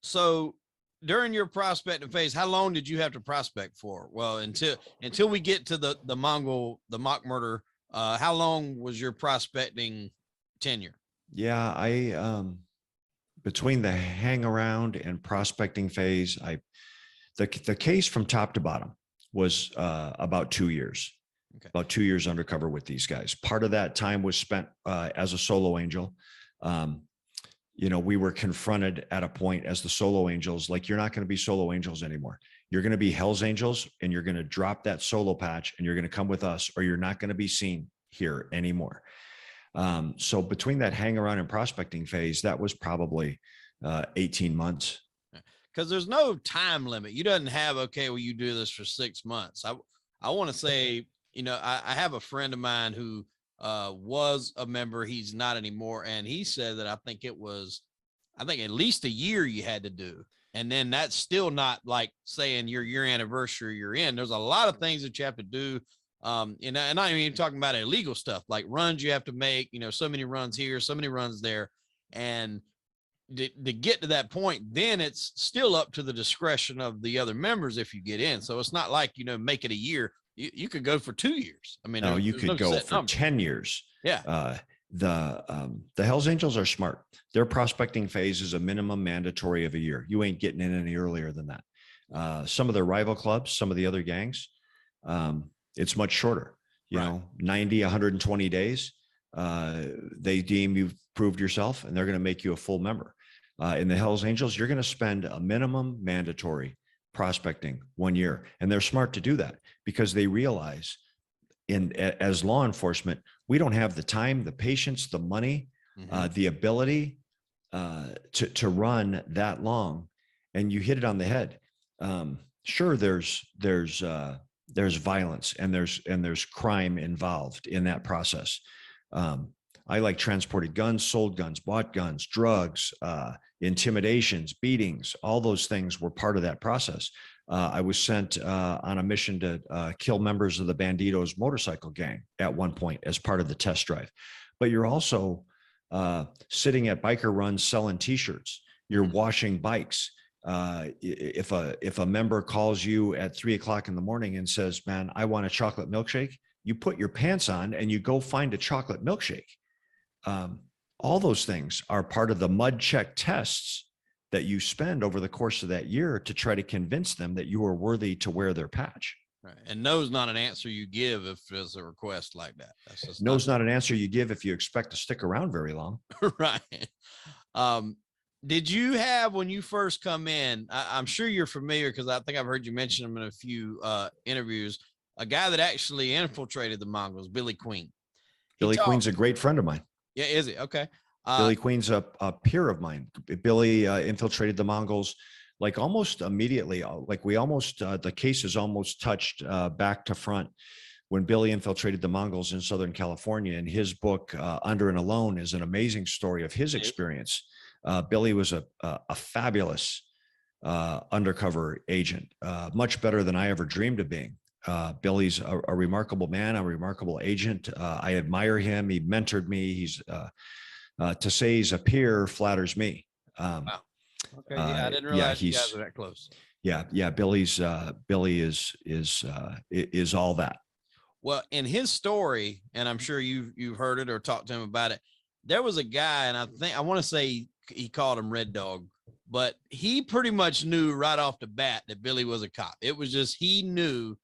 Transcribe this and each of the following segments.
So during your prospecting phase, how long did you have to prospect for? Well, until we get to the mock murder, how long was your prospecting tenure? Yeah, between the hang around and prospecting phase, the case from top to bottom was about 2 years. Okay. About 2 years undercover with these guys. Part of that time was spent as a solo angel. We were confronted at a point as the solo angels, like, you're not going to be solo angels anymore. You're going to be Hell's Angels, and you're going to drop that solo patch, and you're going to come with us, or you're not going to be seen here anymore. So between that hang around and prospecting phase, that was probably 18 months. Because there's no time limit. You doesn't have, okay, well, you do this for 6 months. I want to say, I have a friend of mine who was a member. He's not anymore. And he said that I think at least a year you had to do. And then that's still not like saying your anniversary you're in. There's a lot of things that you have to do. And not even talking about illegal stuff, like runs you have to make, so many runs here, so many runs there. And to get to that point, then it's still up to the discretion of the other members if you get in. So it's not like, make it a year. You could go for 2 years. I mean, no, you could go for number. 10 years. Yeah. The Hells Angels are smart. Their prospecting phase is a minimum mandatory of a year. You ain't getting in any earlier than that. Some of their rival clubs, some of the other gangs, it's much shorter, 90, 120 days. They deem you've proved yourself, and they're going to make you a full member. In the Hells Angels, you're going to spend a minimum mandatory prospecting 1 year. And they're smart to do that because they realize as law enforcement, we don't have the time, the patience, the money, the ability to run that long. And you hit it on the head. Sure, there's violence and there's crime involved in that process. I like transported guns, sold guns, bought guns, drugs, intimidations, beatings. All those things were part of that process. I was sent on a mission to kill members of the Banditos motorcycle gang at one point as part of the test drive. But you're also sitting at biker runs selling T-shirts. You're washing bikes. If a member calls you at 3 o'clock in the morning and says, "Man, I want a chocolate milkshake," you put your pants on and you go find a chocolate milkshake. All those things are part of the mud check tests that you spend over the course of that year to try to convince them that you are worthy to wear their patch. Right. And no's not an answer you give if there's a request like that. That's just no's not an answer you give if you expect to stick around very long. Right. Did you have, when you first come in, I'm sure you're familiar because I think I've heard you mention him in a few interviews, a guy that actually infiltrated the Mongols, Billy Queen. Billy Queen's a great friend of mine. Yeah, is he? Okay. Billy Queen's a peer of mine. Billy infiltrated the Mongols like almost immediately. Like the case is almost touched back to front when Billy infiltrated the Mongols in Southern California. And his book, Under and Alone, is an amazing story of his experience. Billy was a fabulous undercover agent, much better than I ever dreamed of being. Billy's a remarkable man, a remarkable agent. I admire him. He mentored me. He's to say he's a peer flatters me. Wow. Okay. Yeah, I didn't realize you guys are that close. Yeah. Billy is all that. Well, in his story, and I'm sure you've heard it or talked to him about it, there was a guy, and I want to say he called him Red Dog, but he pretty much knew right off the bat that Billy was a cop. It was just, he knew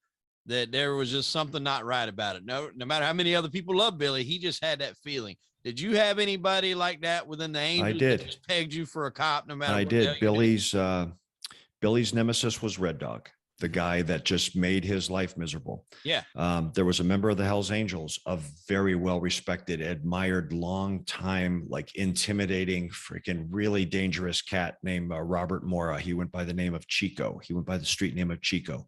that there was just something not right about it. No matter how many other people love Billy, he just had that feeling. Did you have anybody like that within the Angels? I did. That just pegged you for a cop, no matter. I did. Billy's nemesis was Red Dog, the guy that just made his life miserable. Yeah. There was a member of the Hells Angels, a very well-respected, admired, long time, like intimidating, freaking really dangerous cat named Robert Mora. He went by the name of Chico. He went by the street name of Chico.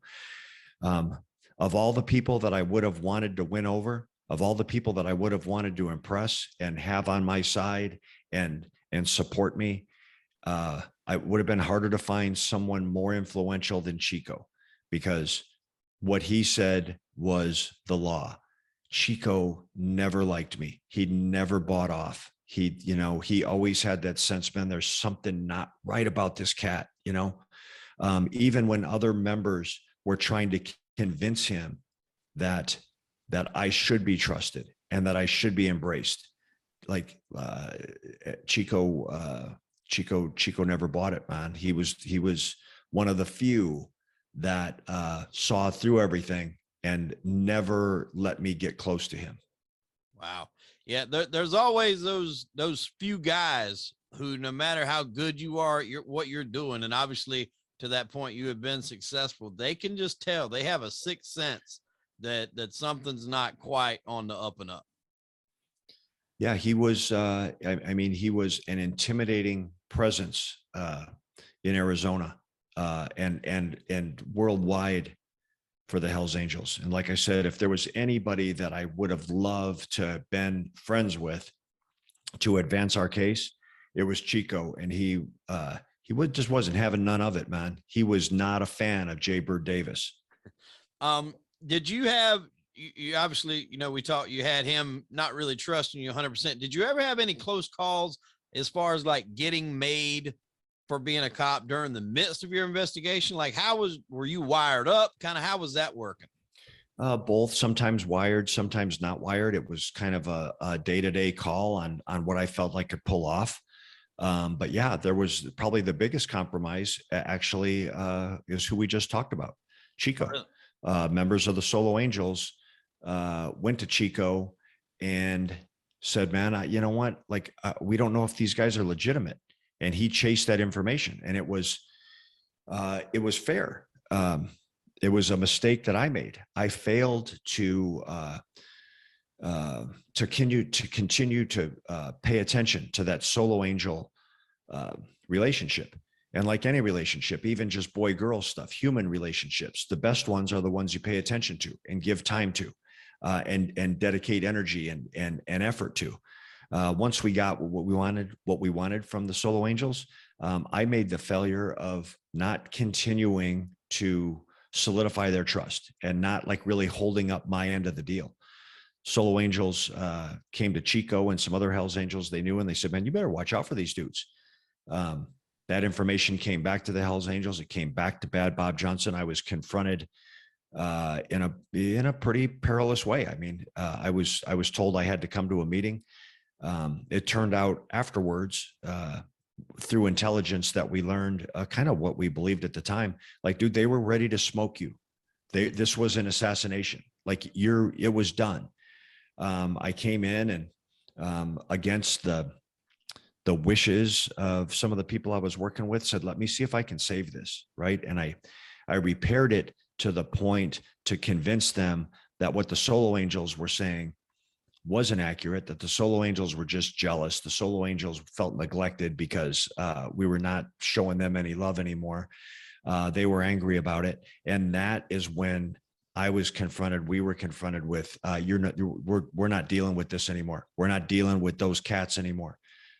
Of all the people that I would have wanted to win over, of all the people that I would have wanted to impress and have on my side and support me, it would have been harder to find someone more influential than Chico, because what he said was the law. Chico never liked me. He never bought off. he always had that sense, man, there's something not right about this cat, even when other members were trying to convince him that I should be trusted and that I should be embraced. Like Chico never bought it, man. He was one of the few that saw through everything and never let me get close to him. Wow. Yeah, there's always those few guys who, no matter how good you are at what you're doing, and obviously to that point you have been successful, they can just tell. They have a sixth sense that something's not quite on the up and up. Yeah, he was. He was an intimidating presence in Arizona and worldwide for the Hells Angels. And like I said, if there was anybody that I would have loved to have been friends with to advance our case, it was Chico. And he just wasn't having none of it, man. He was not a fan of Jay Davis. Did you have, you obviously, we talked, you had him not really trusting you 100%. Did you ever have any close calls as far as like getting made for being a cop during the midst of your investigation? Like were you wired up? Kind of how was that working? Both, sometimes wired, sometimes not wired. It was kind of a day-to-day call on what I felt like could pull off. But yeah, there was probably the biggest compromise actually is who we just talked about, Chico. Really? Members of the Solo Angels went to Chico and said, man, you know what? Like, we don't know if these guys are legitimate. And he chased that information, and it was fair. It was a mistake that I made. I failed to continue to pay attention to that Solo Angel relationship. And like any relationship, even just boy-girl stuff, human relationships, the best ones are the ones you pay attention to and give time to, and dedicate energy and effort to. Once we got what we wanted from the Solo Angels, I made the failure of not continuing to solidify their trust and not like really holding up my end of the deal. Solo Angels came to Chico and some other Hells Angels they knew, and they said, man, you better watch out for these dudes. That information came back to the Hells Angels. It came back to Bad Bob Johnson. I was confronted in a pretty perilous way. I mean, I was told I had to come to a meeting. It turned out afterwards, through intelligence, that we learned kind of what we believed at the time. Like, dude, they were ready to smoke you. This was an assassination. Like, it was done. I came in and against the wishes of some of the people I was working with, said, let me see if I can save this. Right. And I repaired it to the point to convince them that what the Solo Angels were saying wasn't accurate, that the Solo Angels were just jealous. The Solo Angels felt neglected because we were not showing them any love anymore. They were angry about it. And that is when we were confronted with, we're not dealing with this anymore. We're not dealing with those cats anymore.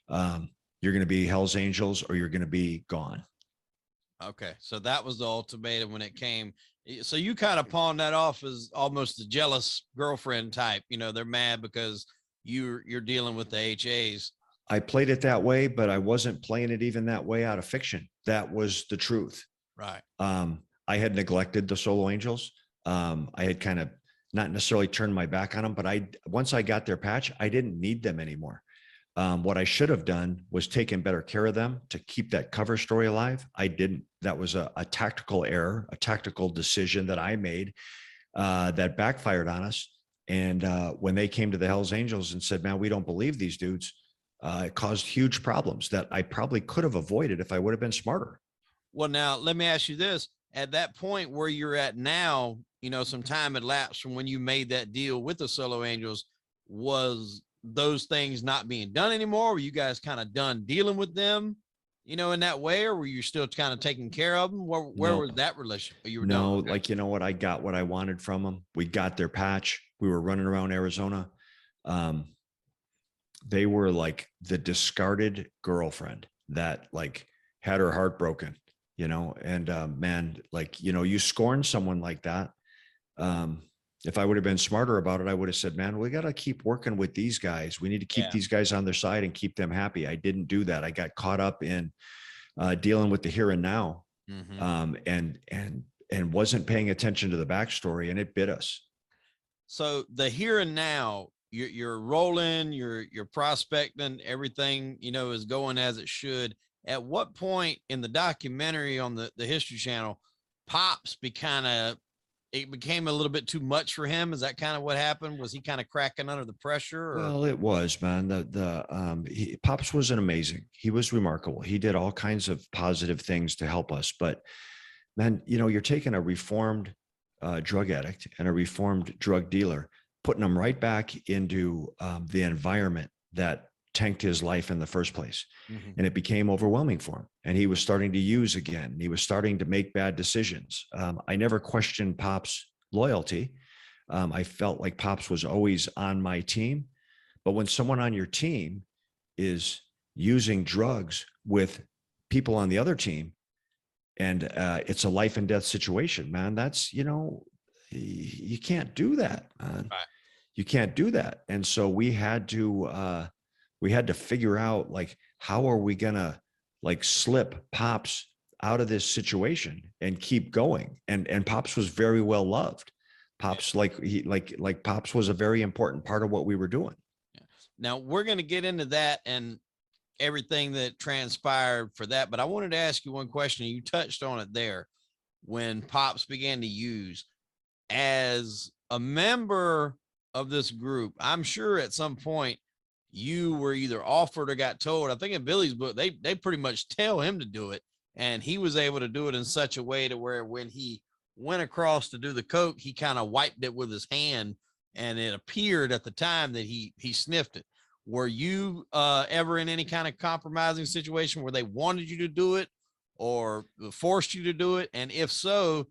You're going to be Hells Angels or you're going to be gone. Okay. So that was the ultimatum when it came. So you kind of pawned that off as almost a jealous girlfriend type. They're mad because you're dealing with the HAs. I played it that way, but I wasn't playing it even that way out of fiction. That was the truth. Right. I had neglected the Solo Angels. I had kind of not necessarily turned my back on them, but once I got their patch, I didn't need them anymore. What I should have done was taken better care of them to keep that cover story alive. I didn't. That was a tactical error, a tactical decision that I made that backfired on us. And when they came to the Hells Angels and said, man, we don't believe these dudes, it caused huge problems that I probably could have avoided if I would have been smarter. Well, now let me ask you this. At that point where you're at now, some time had lapsed from when you made that deal with the Solo Angels. Was those things not being done anymore? Were you guys kind of done dealing with them, in that way, or were you still kind of taking care of them? Where was that relationship? You were no, done? Like, I got what I wanted from them. We got their patch. We were running around Arizona. They were like the discarded girlfriend that like had her heart broken, and man, like, you scorn someone like that. If I would have been smarter about it, I would have said, man, we got to keep working with these guys. We need to keep these guys on their side and keep them happy. I didn't do that. I got caught up in dealing with the here and now, and wasn't paying attention to the backstory, and it bit us. So the here and now, you're rolling, you're prospecting, everything, is going as it should. At what point in the documentary on the History Channel, Pops it became a little bit too much for him? Is that kind of what happened? Was he kind of cracking under the pressure? Or? Well, it was, man. Pops was he was remarkable. He did all kinds of positive things to help us. But man, you're taking a reformed drug addict and a reformed drug dealer, putting them right back into the environment that tanked his life in the first place. And it became overwhelming for him. And he was starting to use again. He was starting to make bad decisions. I never questioned Pop's loyalty. I felt like Pops was always on my team. But when someone on your team is using drugs with people on the other team, and it's a life and death situation, man, that's, you can't do that, man. Right. You can't do that. And so we had to figure out, like, how are we going to slip Pops out of this situation and keep going? And Pops was very well loved. Pops, Pops was a very important part of what we were doing. Now we're going to get into that and everything that transpired for that. But I wanted to ask you one question. You touched on it there. When Pops began to use, as a member of this group, I'm sure at some point you were either offered or got told. I think in Billy's book, they pretty much tell him to do it. And he was able to do it in such a way to where when he went across to do the coke, he kind of wiped it with his hand, and it appeared at the time that he sniffed it. Were you ever in any kind of compromising situation where they wanted you to do it or forced you to do it? And if so,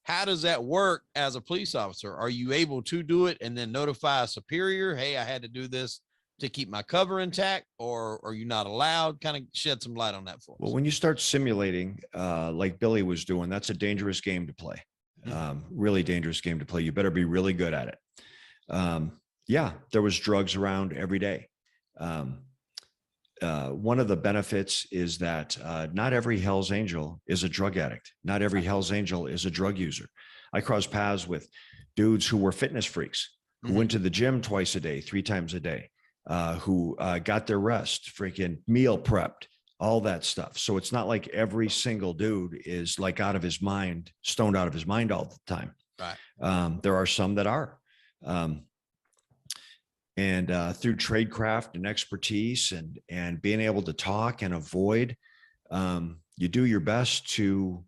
how does that work as a police officer? Are you able to do it and then notify a superior, hey, I had to do this to keep my cover intact, or are you not allowed? Kind of shed some light on that for us. Well, when you start simulating like Billy was doing, that's a dangerous game to play. Really dangerous game to play. You better be really good at it. Yeah, there was drugs around every day. One of the benefits is that not every Hell's Angel is a drug addict. Not every Hell's Angel is a drug user. I crossed paths with dudes who were fitness freaks, who went to the gym twice a day, 3 times a day, who got their rest, freaking meal prepped, all that stuff. So it's not like every single dude is like out of his mind, stoned out of his mind all the time. Right. There are some that are. And through tradecraft and expertise and being able to talk and avoid, you do your best to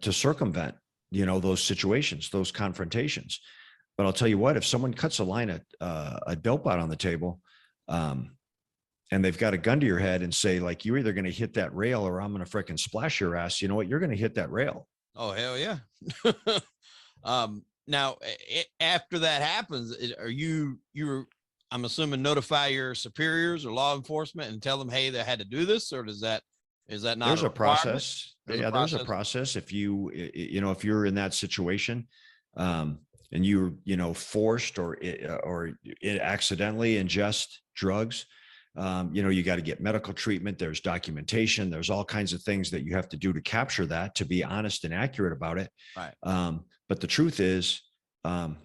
circumvent, those situations, those confrontations. But I'll tell you what, if someone cuts a line a dope out on the table, and they've got a gun to your head and say, like, you're either going to hit that rail or I'm going to fricking splash your ass, you know what? You're going to hit that rail. Oh, hell yeah. Now, after that happens, I'm assuming, notify your superiors or law enforcement and tell them, hey, they had to do this, or is that not? There's a process. There's a process. If if you're in that situation, and you're, forced or accidentally ingest drugs, you got to get medical treatment. There's documentation. There's all kinds of things that you have to do to capture that, to be honest and accurate about it. Right. But the truth is,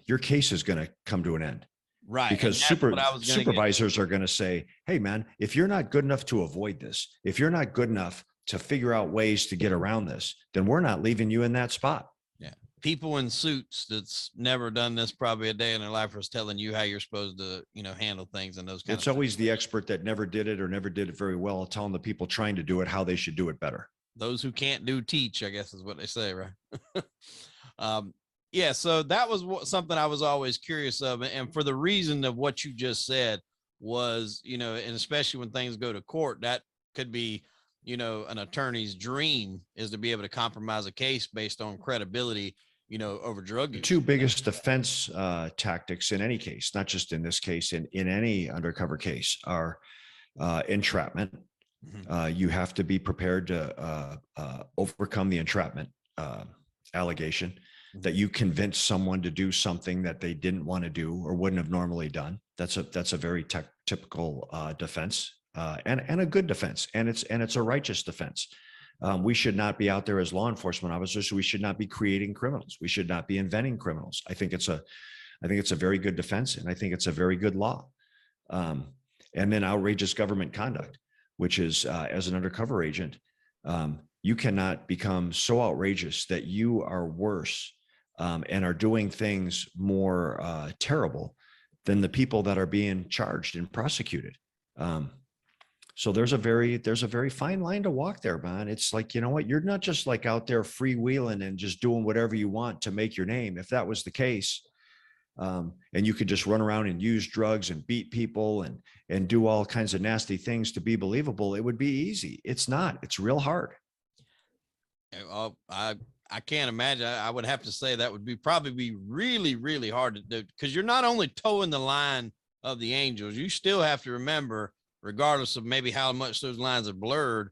your case is going to come to an end. Right. Because supervisors are going to say, hey, man, if you're not good enough to avoid this, if you're not good enough to figure out ways to get around this, then we're not leaving you in that spot. Yeah. People in suits that's never done this probably a day in their life is telling you how you're supposed to, handle things and those kinds of things. It's always the expert that never did it or never did it very well, telling the people trying to do it how they should do it better. Those who can't do teach, I guess is what they say, right? Yeah, so that was something I was always curious of. And for the reason of what you just said was, and especially when things go to court, that could be, an attorney's dream is to be able to compromise a case based on credibility, over drug use. The 2 biggest defense tactics in any case, not just in this case, in any undercover case, are entrapment. You have to be prepared to overcome the entrapment allegation. that you convinced someone to do something that they didn't want to do or wouldn't have normally done. That's a very typical defense, and a good defense, and it's a righteous defense. We should not be out there as law enforcement officers. We should not be creating criminals. We should not be inventing criminals. I think it's a very good defense, and I think it's a very good law. And then outrageous government conduct, which is as an undercover agent, you cannot become so outrageous that you are worse and are doing things more terrible than the people that are being charged and prosecuted. So there's a very fine line to walk there, man. It's like, you know what, you're not just like out there freewheeling and just doing whatever you want to make your name. If that was the case, and you could just run around and use drugs and beat people and do all kinds of nasty things to be believable, it would be easy. It's not. It's real hard. I can't imagine. I would have to say that would probably be really, really hard to do, because you're not only towing the line of the Angels, you still have to remember, regardless of maybe how much those lines are blurred,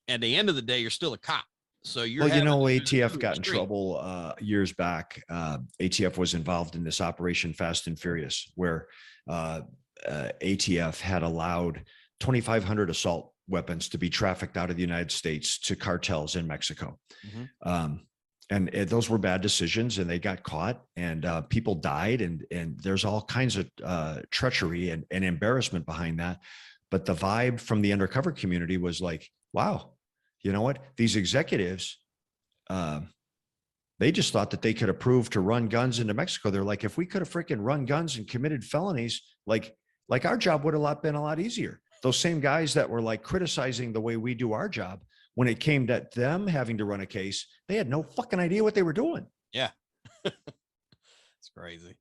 at the end of the day, you're still a cop. So you're, well, you know, ATF got in trouble years back. ATF was involved in this Operation Fast and Furious, where ATF had allowed 2,500 assault weapons to be trafficked out of the United States to cartels in Mexico. Mm-hmm. And those were bad decisions, and they got caught, and people died, and there's all kinds of treachery and embarrassment behind that. But the vibe from the undercover community was like, wow, you know what? These executives, they just thought that they could approve to run guns into Mexico. They're like, if we could have freaking run guns and committed felonies, like our job would have been a lot easier. Those same guys that were like criticizing the way we do our job, when it came to them having to run a case, they had no fucking idea what they were doing. Yeah. It's crazy.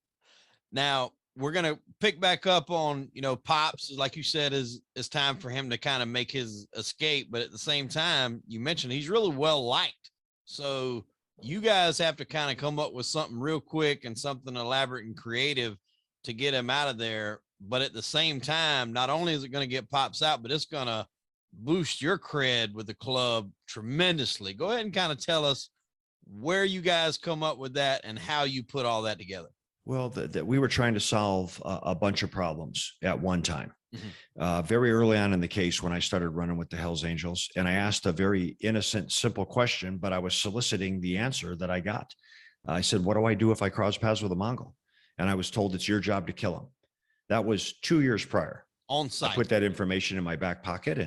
Now we're going to pick back up on, you know, Pops, like you said, is time for him to kind of make his escape. But at the same time, you mentioned he's really well liked. So you guys have to kind of come up with something real quick and something elaborate and creative to get him out of there. But at the same time, not only is it going to get Pops out, but it's going to boost your cred with the club tremendously. Go ahead and kind of tell us where you guys come up with that and how you put all that together. Well, we were trying to solve a bunch of problems at one time. Mm-hmm. Very early on in the case, when I started running with the Hells Angels, and I asked a very innocent, simple question, but I was soliciting the answer that I got. I said, what do I do if I cross paths with a Mongol? And I was told it's your job to kill him. That was 2 years prior. On site. I put that information in my back pocket,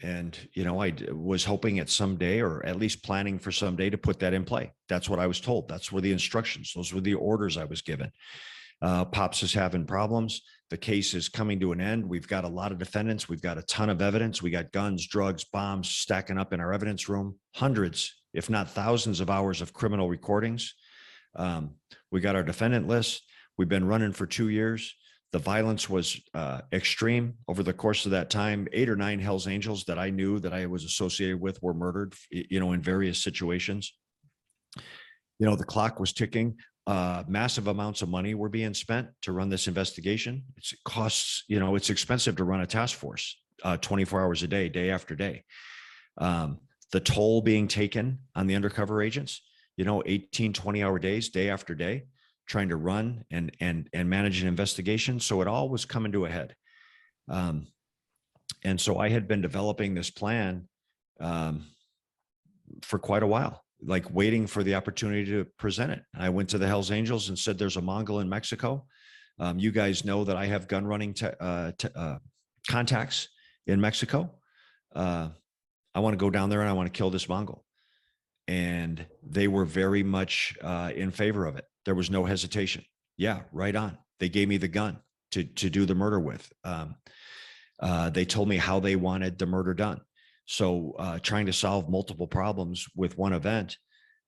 and you know, I was hoping at some day, or at least planning for some day, to put that in play. That's what I was told. That's where the instructions, those were the orders I was given. Pops is having problems. The case is coming to an end. We've got a lot of defendants. We've got a ton of evidence. We got guns, drugs, bombs stacking up in our evidence room, hundreds, if not thousands of hours of criminal recordings. We got our defendant list. We've been running for 2 years. The violence was extreme over the course of that time. 8 or 9 Hells Angels that I knew, that I was associated with, were murdered, you know, in various situations. You know, the clock was ticking. Massive amounts of money were being spent to run this investigation. It costs, you know, it's expensive to run a task force 24 hours a day, day after day. The toll being taken on the undercover agents, you know, 18, 20-hour days, day after day, trying to run and manage an investigation. So it all was coming to a head. And so I had been developing this plan for quite a while, like waiting for the opportunity to present it. I went to the Hells Angels and said, there's a Mongol in Mexico. You guys know that I have gun running contacts in Mexico. I want to go down there and I want to kill this Mongol. And they were very much in favor of it. There was no hesitation. Yeah, right on. They gave me the gun to do the murder with. They told me how they wanted the murder done. So trying to solve multiple problems with one event,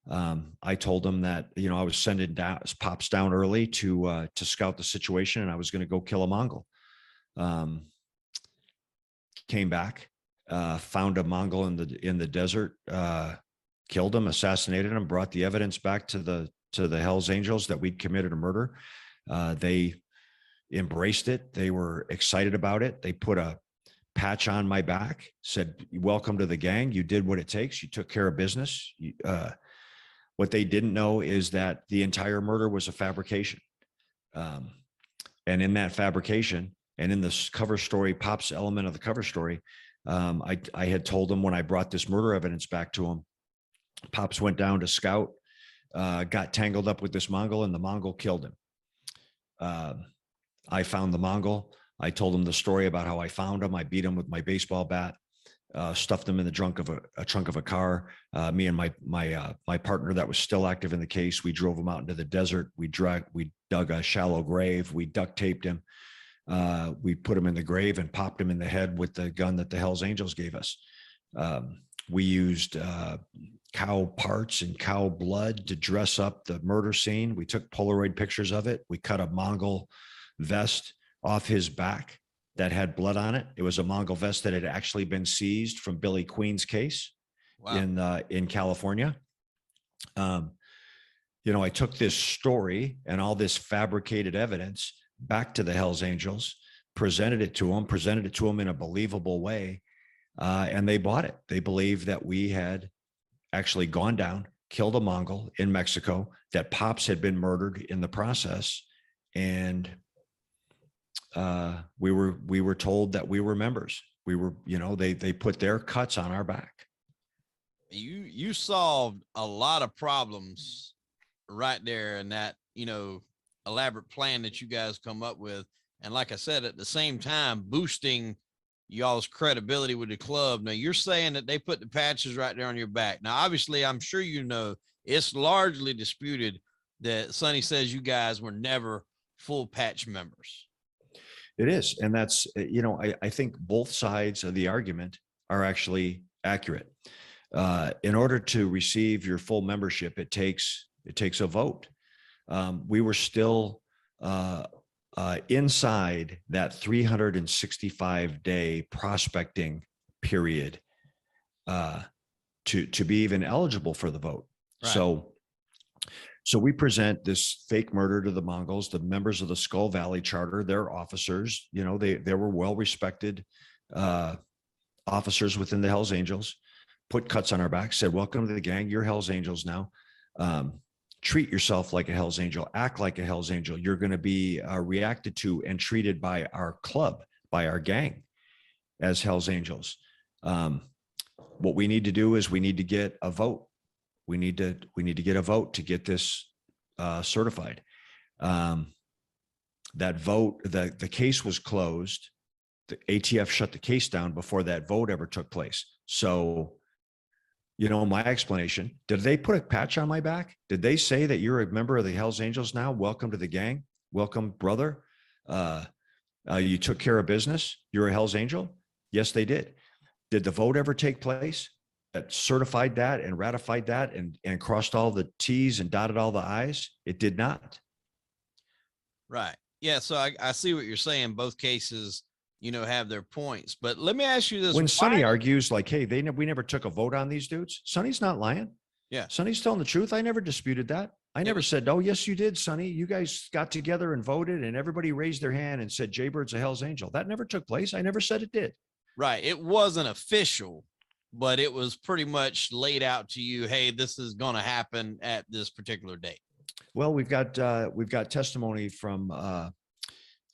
I told them that, you know, I was sending Pops down early to scout the situation, and I was going to go kill a Mongol. Came back, found a Mongol in the desert, killed him, assassinated him, brought the evidence back to the Hells Angels that we'd committed a murder. They embraced it. They were excited about it. They put a patch on my back, said, welcome to the gang. You did what it takes. You took care of business. What they didn't know is that the entire murder was a fabrication. And in that fabrication, and in this cover story, Pop's element of the cover story, I had told them when I brought this murder evidence back to him, Pops went down to scout, got tangled up with this Mongol, and the Mongol killed him. I found the Mongol. I told him the story about how I found him. I beat him with my baseball bat, stuffed him in the trunk of a car. Me and my partner that was still active in the case, we drove him out into the desert. We dug a shallow grave. We duct taped him. We put him in the grave and popped him in the head with the gun that the Hells Angels gave us. We used cow parts and cow blood to dress up the murder scene. We took Polaroid pictures of it. We cut a Mongol vest off his back that had blood on it. It was a Mongol vest that had actually been seized from Billy Queen's case. Wow. In California. I took this story and all this fabricated evidence back to the Hells Angels, presented it to them in a believable way. And they bought it. They believed that we had actually gone down, killed a Mongol in Mexico, that Pops had been murdered in the process. And we were told that we were members. We were, they put their cuts on our back. You solved a lot of problems right there in that, elaborate plan that you guys come up with. And like I said, at the same time, boosting y'all's credibility with the club. Now you're saying that they put the patches right there on your back. Now, obviously, I'm sure it's largely disputed that Sonny says you guys were never full patch members. It is. And that's, I think both sides of the argument are actually accurate. In order to receive your full membership, it takes a vote. We were still inside that 365-day prospecting period to be even eligible for the vote. Right. So we present this fake murder to the Mongols, the members of the Skull Valley Charter, their officers. They were well-respected officers within the Hells Angels. Put cuts on our back, said, "Welcome to the gang. You're Hells Angels now. Treat yourself like a Hells Angel, act like a Hells Angel. You're going to be reacted to and treated by our club, by our gang as Hells Angels. What we need to do is we need to get a vote. We need to get a vote to get this certified. That vote, the case was closed. The ATF shut the case down before that vote ever took place. So, my explanation, did they put a patch on my back? Did they say that you're a member of the Hells Angels now? Welcome to the gang. Welcome, brother. You took care of business. You're a Hells Angel. Yes, they did. Did the vote ever take place that certified that and ratified that and crossed all the T's and dotted all the I's? It did not. Right. Yeah. So I see what you're saying. Both cases, have their points, but let me ask you this. When Sonny argues like, hey, we never took a vote on these dudes. Sonny's not lying. Yeah. Sonny's telling the truth. I never disputed that. I never said, oh, yes, you did, Sonny. You guys got together and voted and everybody raised their hand and said, Jaybird's a Hells Angel. That never took place. I never said it did. Right. It wasn't official, but it was pretty much laid out to you. Hey, this is going to happen at this particular date. Well, we've got testimony from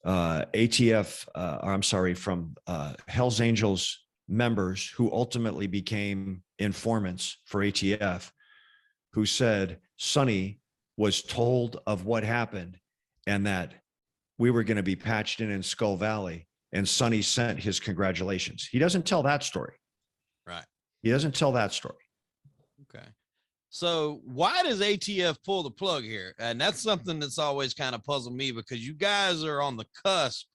ATF, from Hells Angels members who ultimately became informants for ATF, who said Sonny was told of what happened and that we were going to be patched in Skull Valley, and Sonny sent his congratulations. He doesn't tell that story. Right. He doesn't tell that story. Okay. So why does ATF pull the plug here? And that's something that's always kind of puzzled me, because you guys are on the cusp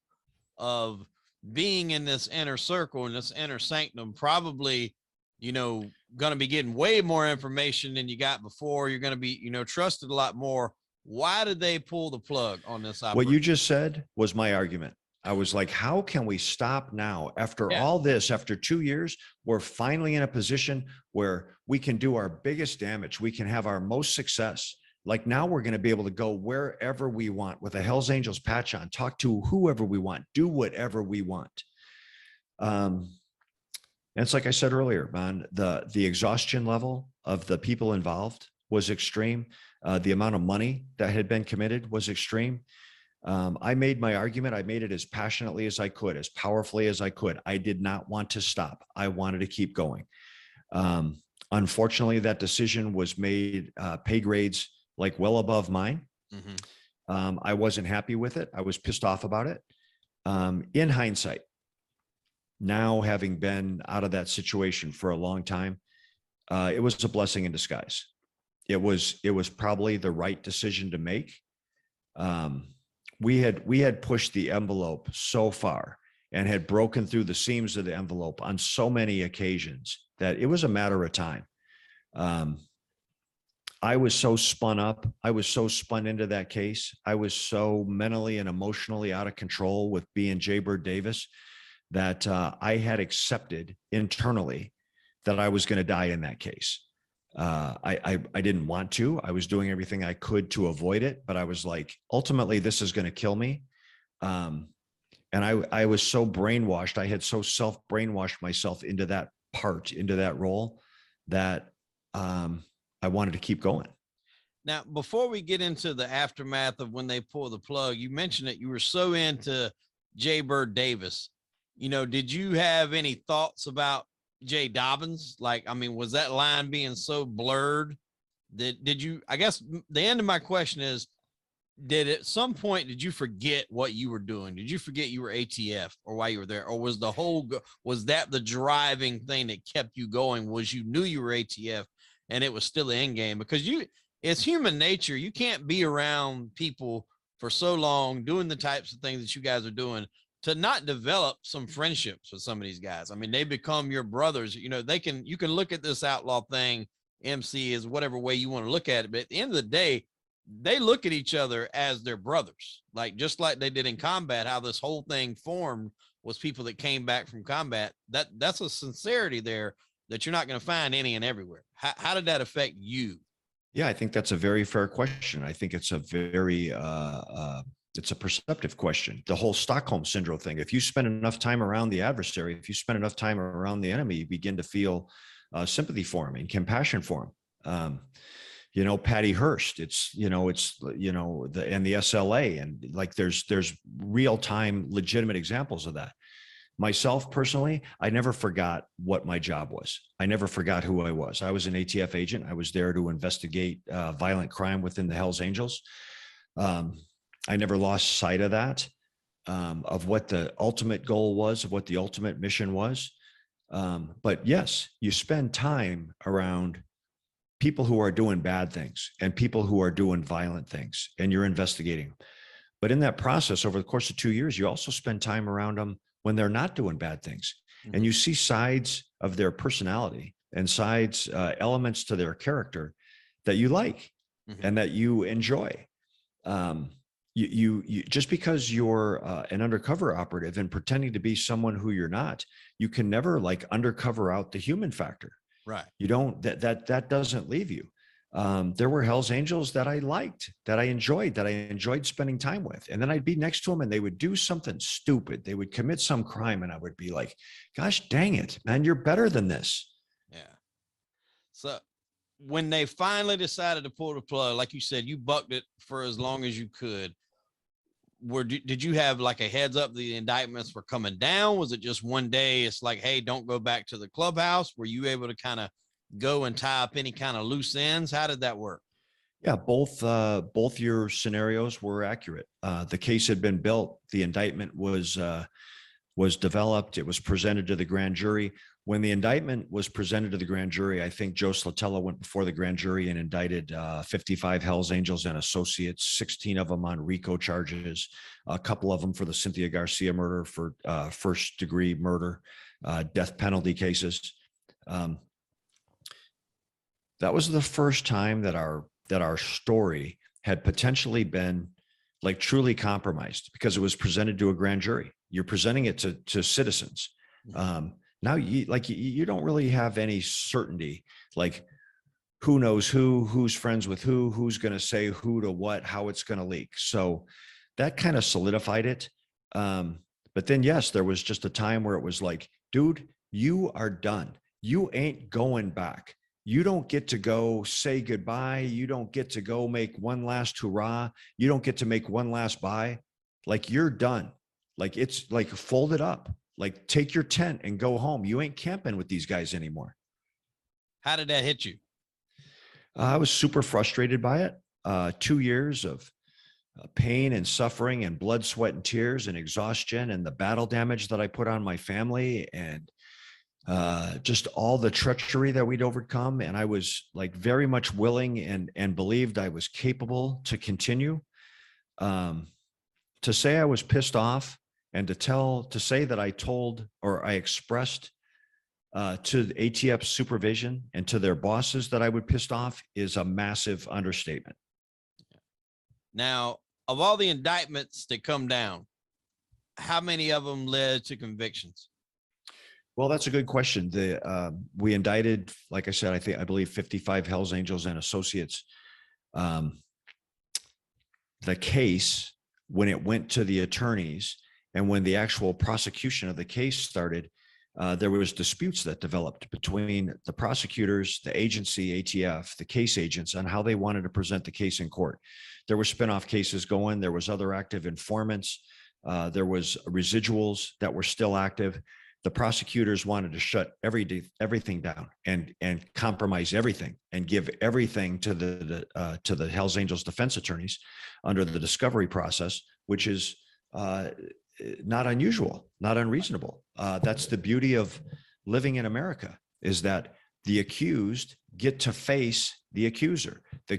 of being in this inner circle, in this inner sanctum, probably, going to be getting way more information than you got before. You're going to be, trusted a lot more. Why did they pull the plug on this operation? What you just said was my argument. I was like, how can we stop now? After all this, after 2 years, we're finally in a position where we can do our biggest damage. We can have our most success. Like now we're going to be able to go wherever we want with a Hells Angels patch on, talk to whoever we want, do whatever we want. And it's like I said earlier, man, the exhaustion level of the people involved was extreme. The amount of money that had been committed was extreme. I made my argument. I made it as passionately as I could, as powerfully as I could. I did not want to stop. I wanted to keep going. Unfortunately, that decision was made pay grades like well above mine. I wasn't happy with it. I was pissed off about it. In hindsight, now having been out of that situation for a long time, it was a blessing in disguise. It was probably the right decision to make. We had pushed the envelope so far and had broken through the seams of the envelope on so many occasions that it was a matter of time. I was so spun up. I was so spun into that case. I was so mentally and emotionally out of control with being Jay Dobyns that I had accepted internally that I was going to die in that case. I didn't want to. I was doing everything I could to avoid it, but I was like, ultimately, this is going to kill me. And I was so brainwashed. I had so self-brainwashed myself into that part, into that role, that I wanted to keep going. Now, before we get into the aftermath of when they pull the plug, you mentioned that you were so into Jay Dobyns. You know, did you have any thoughts about Jay Dobyns? Like, I mean, was that line being so blurred that did you, I guess the end of my question is, did at some point, did you forget what you were doing? Did you forget you were ATF or why you were there? Or was the whole, was that the driving thing that kept you going? Was you knew you were ATF and it was still the end game? Because it's human nature. You can't be around people for so long doing the types of things that you guys are doing to not develop some friendships with some of these guys. I mean, they become your brothers. You know, you can look at this outlaw thing, MC, is whatever way you want to look at it. But at the end of the day, they look at each other as their brothers, like just like they did in combat, how this whole thing formed was people that came back from combat. That's a sincerity there that you're not going to find any and everywhere. How did that affect you? Yeah, I think that's a very fair question. I think it's a very, it's a perceptive question. The whole Stockholm syndrome thing. If you spend enough time around the adversary, if you spend enough time around the enemy, you begin to feel sympathy for him and compassion for him. You know, Patty Hearst, and the SLA, and like there's real time legitimate examples of that. Myself personally, I never forgot what my job was. I never forgot who I was. I was an ATF agent. I was there to investigate violent crime within the Hells Angels. I never lost sight of that, of what the ultimate goal was, of what the ultimate mission was. But yes, you spend time around people who are doing bad things and people who are doing violent things, and you're investigating. But in that process, over the course of 2 years, you also spend time around them when they're not doing bad things. Mm-hmm. And you see sides of their personality and sides, elements to their character that you like, mm-hmm. and that you enjoy. You just because you're an undercover operative and pretending to be someone who you're not, you can never like undercover out the human factor. Right. You don't, that doesn't leave you. There were Hells Angels that I liked, that I enjoyed spending time with. And then I'd be next to them and they would do something stupid. They would commit some crime and I would be like, gosh, dang it, man, you're better than this. Yeah. So when they finally decided to pull the plug, like you said, you bucked it for as long as you could. Did you have like a heads up the indictments were coming down? Was it just one day it's like, hey, don't go back to the clubhouse? Were you able to kind of go and tie up any kind of loose ends? How did that work? Yeah, both your scenarios were accurate. The case had been built. The indictment was developed. It was presented to the grand jury. When the indictment was presented to the grand jury, I think Joe Slatella went before the grand jury and indicted 55 Hells Angels and associates, 16 of them on RICO charges, a couple of them for the Cynthia Garcia murder, for first-degree murder, death penalty cases. That was the first time that our story had potentially been like truly compromised, because it was presented to a grand jury. You're presenting it to citizens. Now you don't really have any certainty, like who knows who's friends with who's going to say who to what, how it's going to leak. So that kind of solidified it. But then, yes, there was just a time where it was like, dude, you are done. You ain't going back. you don't get to go say goodbye. You don't get to go make one last hurrah. You don't get to make one last bye. Like, you're done. Like, it's like, fold it up, like, take your tent and go home. You ain't camping with these guys anymore. How did that hit you? I was super frustrated by it. 2 years of pain and suffering and blood, sweat, and tears and exhaustion, and the battle damage that I put on my family, and just all the treachery that we'd overcome. And I was like very much willing and believed I was capable to continue. To say I was pissed off, and to say that I told, or I expressed to the ATF supervision and to their bosses that I would pissed off, is a massive understatement. Now, of all the indictments that come down, how many of them led to convictions? Well, that's a good question. We indicted, like I said, I believe 55 Hells Angels and associates. The case, when it went to the attorneys and when the actual prosecution of the case started, there was disputes that developed between the prosecutors, the agency, ATF, the case agents, on how they wanted to present the case in court. There were spinoff cases going. There was other active informants. There was residuals that were still active. The prosecutors wanted to shut everything down and compromise everything and give everything to the Hells Angels defense attorneys under the discovery process, which is not unusual, not unreasonable. That's the beauty of living in America, is that the accused get to face the accuser. The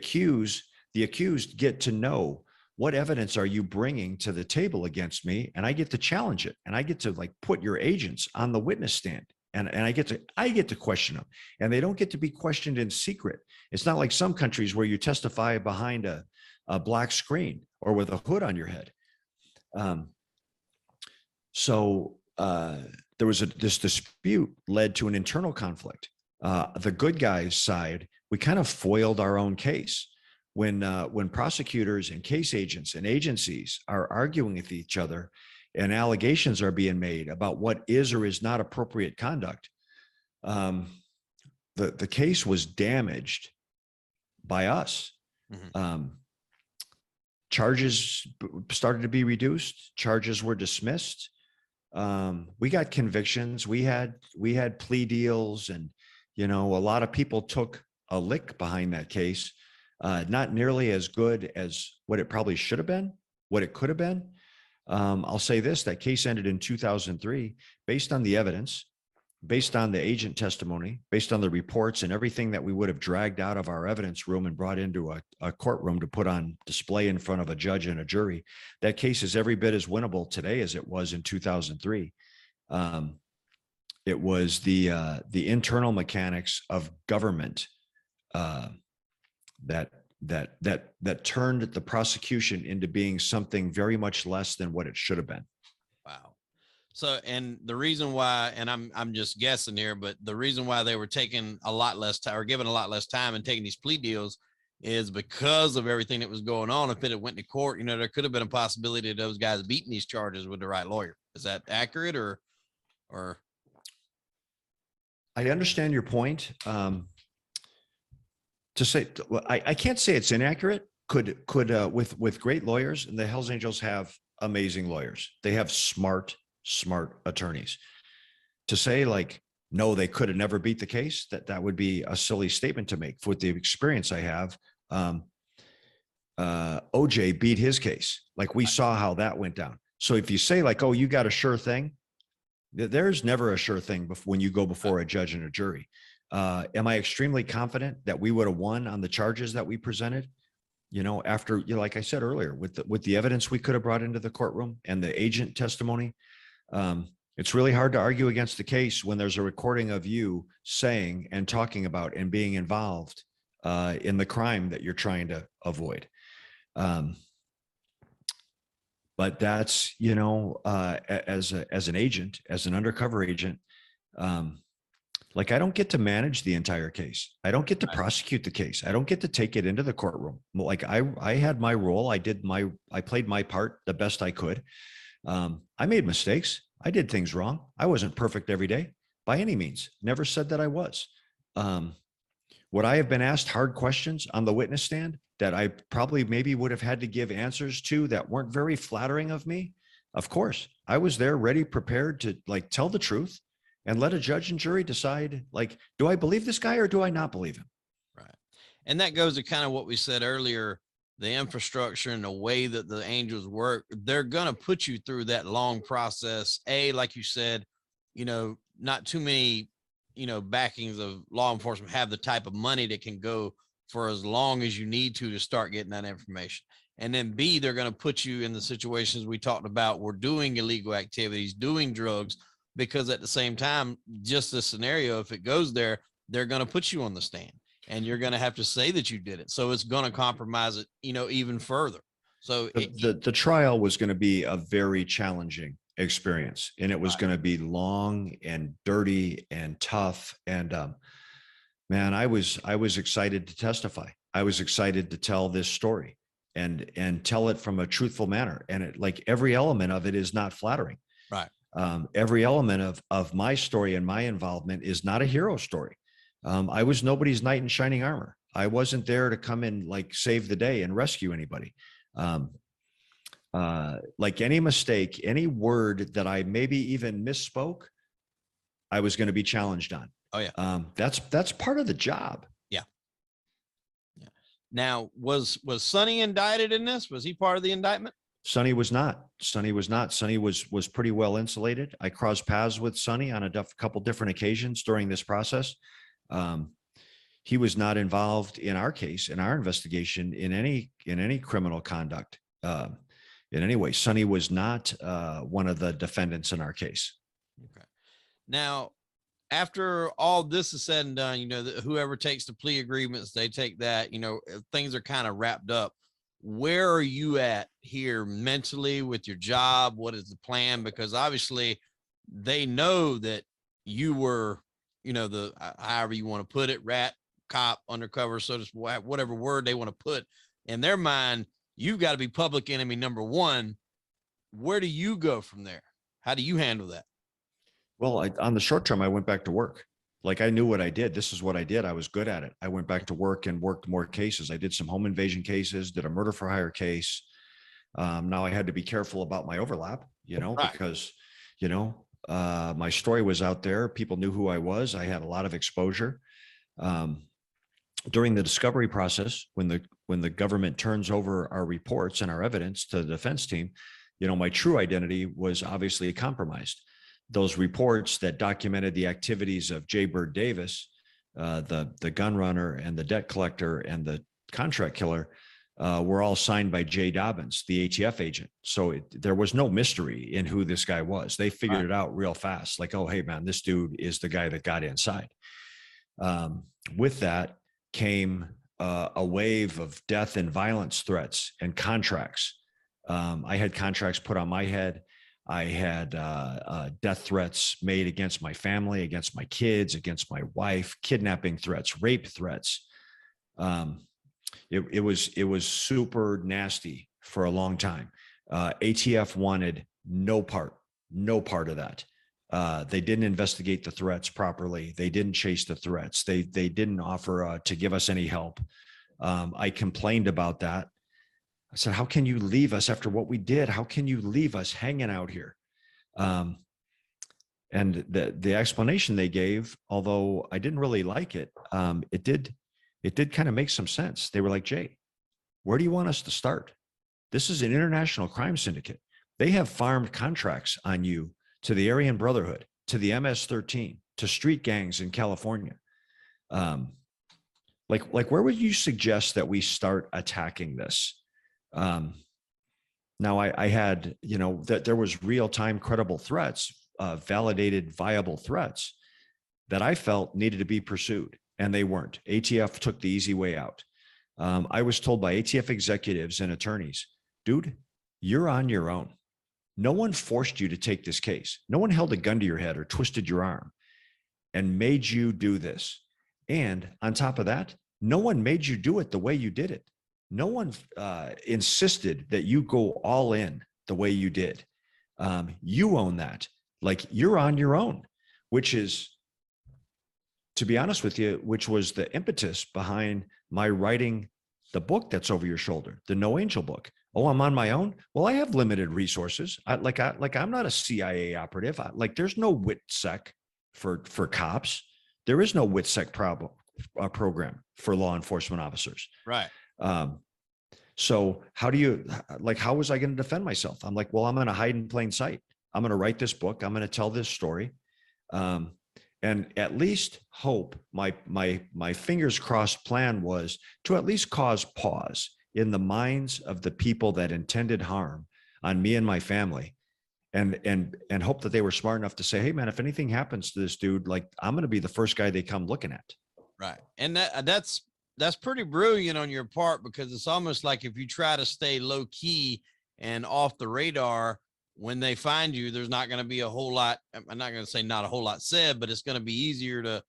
accused get to know, what evidence are you bringing to the table against me? And I get to challenge it. And I get to, like, put your agents on the witness stand. And I get to question them. And they don't get to be questioned in secret. It's not like some countries where you testify behind a black screen or with a hood on your head. So there was this dispute led to an internal conflict. The good guys' side, we kind of foiled our own case. When prosecutors and case agents and agencies are arguing with each other and allegations are being made about what is or is not appropriate conduct, the case was damaged by us. Mm-hmm. Charges started to be reduced. Charges were dismissed. We got convictions. We had plea deals, and, a lot of people took a lick behind that case. Not nearly as good as what it probably should have been, what it could have been. I'll say this: that case ended in 2003, based on the evidence, based on the agent testimony, based on the reports and everything that we would have dragged out of our evidence room and brought into a courtroom to put on display in front of a judge and a jury. That case is every bit as winnable today as it was in 2003. It was the internal mechanics of government that turned the prosecution into being something very much less than what it should have been. Wow. So, and the reason why, and I'm just guessing here, but the reason why they were taking a lot less time, or giving a lot less time and taking these plea deals, is because of everything that was going on. If it had went to court, there could have been a possibility of those guys beating these charges with the right lawyer. Is that accurate, or? I understand your point. To say, I can't say it's inaccurate. Could with great lawyers, and the Hells Angels have amazing lawyers. They have smart attorneys. To say, like, no, they could have never beat the case, that would be a silly statement to make. With the experience I have, OJ beat his case. Like, we saw how that went down. So if you say, like, oh, you got a sure thing, there's never a sure thing when you go before a judge and a jury. Am I extremely confident that we would have won on the charges that we presented? After, like I said earlier, with the evidence we could have brought into the courtroom and the agent testimony, it's really hard to argue against the case when there's a recording of you saying and talking about and being involved in the crime that you're trying to avoid. But that's, as an agent, as an undercover agent, like, I don't get to manage the entire case. I don't get to prosecute the case. I don't get to take it into the courtroom. Like, I had my role. I played my part the best I could. I made mistakes. I did things wrong. I wasn't perfect every day by any means. Never said that I was. Would I have been asked hard questions on the witness stand that I probably maybe would have had to give answers to that weren't very flattering of me? Of course, I was there ready, prepared to like tell the truth and let a judge and jury decide, like, do I believe this guy or do I not believe him? Right. And that goes to kind of what we said earlier, the infrastructure and the way that the angels work. They're going to put you through that long process. Like you said, not too many, backings of law enforcement have the type of money that can go for as long as you need to start getting that information. And then B, they're going to put you in the situations we talked about. We're doing illegal activities, doing drugs, because at the same time, just the scenario, if it goes there, they're going to put you on the stand and you're going to have to say that you did it. So it's going to compromise it, even further. So the trial was going to be a very challenging experience, and it was going to be long and dirty and tough. And man, I was excited to testify. I was excited to tell this story and tell it from a truthful manner. And it, like, every element of it is not flattering. Right. Every element of my story and my involvement is not a hero story. I was nobody's knight in shining armor. I wasn't there to come in, like, save the day and rescue anybody. Like any mistake, any word that I maybe even misspoke, I was going to be challenged on. Oh yeah. That's part of the job. Yeah. Yeah. Now, was Sonny indicted in this? Was he part of the indictment? Sonny was not. Sonny was pretty well insulated. I crossed paths with Sonny on a couple different occasions during this process. He was not involved in our case, in our investigation, in any criminal conduct. In any way, Sonny was not one of the defendants in our case. Okay. Now, after all this is said and done, whoever takes the plea agreements, they take that, things are kind of wrapped up. Where are you at here mentally with your job? What is the plan? Because obviously they know that you were, the, however you want to put it, rat, cop, undercover, so to speak, whatever word they want to put in their mind. You've got to be public enemy number one. Where do you go from there? How do you handle that? Well, on the short term, I went back to work. Like, I knew what I did. This is what I did. I was good at it. I went back to work and worked more cases. I did some home invasion cases, did a murder for hire case. Now I had to be careful about my overlap, Right. because, my story was out there. People knew who I was. I had a lot of exposure. During the discovery process, when the government turns over our reports and our evidence to the defense team, my true identity was obviously compromised. Those reports that documented the activities of Jay Davis, the gun runner and the debt collector and the contract killer, were all signed by Jay Dobyns, the ATF agent. So there was no mystery in who this guy was. They figured it out real fast. Like, oh, hey man, this dude is the guy that got inside. With that came a wave of death and violence threats and contracts. I had contracts put on my head. I had death threats made against my family, against my kids, against my wife, kidnapping threats, rape threats. It was super nasty for a long time. ATF wanted no part of that. They didn't investigate the threats properly. They didn't chase the threats. They didn't offer to give us any help. I complained about that. I said, how can you leave us after what we did? How can you leave us hanging out here? And the explanation they gave, although I didn't really like it, it did kind of make some sense. They were like, Jay, where do you want us to start? This is an international crime syndicate. They have farmed contracts on you to the Aryan Brotherhood, to the MS-13, to street gangs in California. Like where would you suggest that we start attacking this? Now I had, that there was real-time credible threats, validated, viable threats that I felt needed to be pursued, and they weren't. ATF took the easy way out. I was told by ATF executives and attorneys, dude, you're on your own. No one forced you to take this case. No one held a gun to your head or twisted your arm and made you do this. And on top of that, no one made you do it the way you did it. No one insisted that you go all in the way you did. You own that. Like, you're on your own, which is to be honest with you, which was the impetus behind my writing the book that's over your shoulder, the No Angel book. Oh, I'm on my own. Well, I have limited resources. I'm not a CIA operative. There's no WITSEC for cops. There is no WITSEC program for law enforcement officers. Right. So how was I going to defend myself? I'm like, well, I'm going to hide in plain sight. I'm going to write this book. I'm going to tell this story. And at least hope my fingers crossed plan was to at least cause pause in the minds of the people that intended harm on me and my family, and hope that they were smart enough to say, hey man, if anything happens to this dude, like I'm going to be the first guy they come looking at. Right. And that's pretty brilliant on your part, because it's almost like if you try to stay low key and off the radar, when they find you, there's not going to be a whole lot. I'm not going to say not a whole lot said, but it's going to be easier to,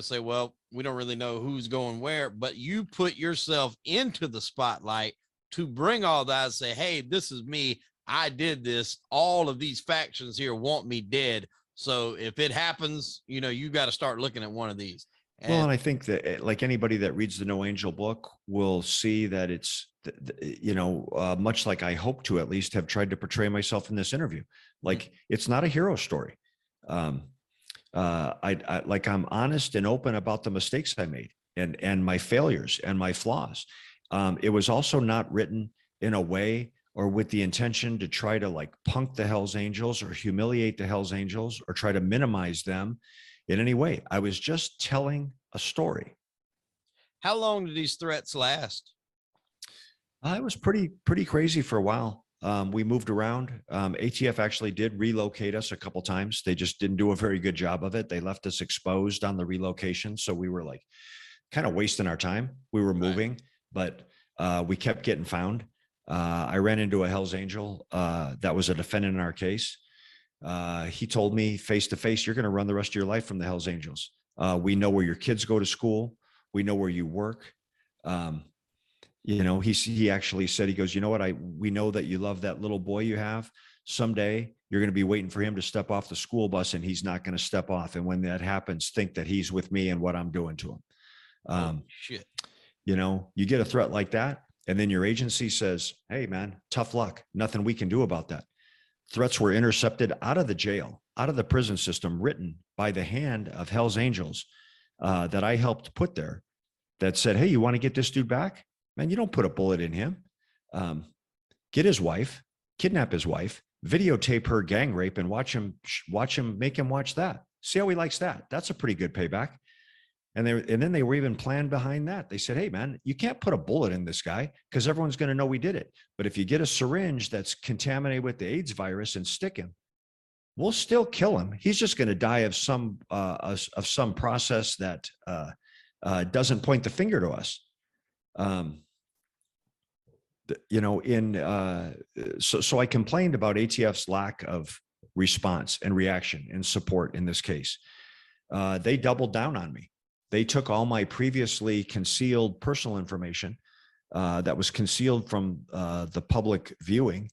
say, well, we don't really know who's going where, but you put yourself into the spotlight to bring all that and say, hey, this is me. I did this. All of these factions here want me dead. So if it happens, you got to start looking at one of these. And I think that like anybody that reads the No Angel book will see that it's, much like I hope to at least have tried to portray myself in this interview. Like it's not a hero story. I'm honest and open about the mistakes I made and my failures and my flaws. It was also not written in a way or with the intention to try to like punk the Hells Angels or humiliate the Hells Angels or try to minimize them in any way. I was just telling a story. How long did these threats last? It was pretty crazy for a while. We moved around. ATF actually did relocate us a couple times. They just didn't do a very good job of it. They left us exposed on the relocation. So we were like kind of wasting our time. We were moving, but we kept getting found. I ran into a Hells Angel that was a defendant in our case. He told me face to face, you're going to run the rest of your life from the Hells Angels. We know where your kids go to school. We know where you work. He actually said, he goes, you know what? We know that you love that little boy you have. Someday you're going to be waiting for him to step off the school bus and he's not going to step off. And when that happens, think that he's with me and what I'm doing to him. Shit. You get a threat like that. And then your agency says, hey man, tough luck. Nothing we can do about that. Threats were intercepted out of the jail, out of the prison system, written by the hand of Hells Angels that I helped put there that said, hey, you want to get this dude back? Man, you don't put a bullet in him. Get his wife, kidnap his wife, videotape her gang rape and watch him, make him watch that. See how he likes that. That's a pretty good payback. And then they were even planned behind that. They said, hey man, you can't put a bullet in this guy because everyone's going to know we did it. But if you get a syringe that's contaminated with the AIDS virus and stick him, we'll still kill him. He's just going to die of some process that doesn't point the finger to us. So I complained about ATF's lack of response and reaction and support in this case. They doubled down on me. They took all my previously concealed personal information that was concealed from the public viewing,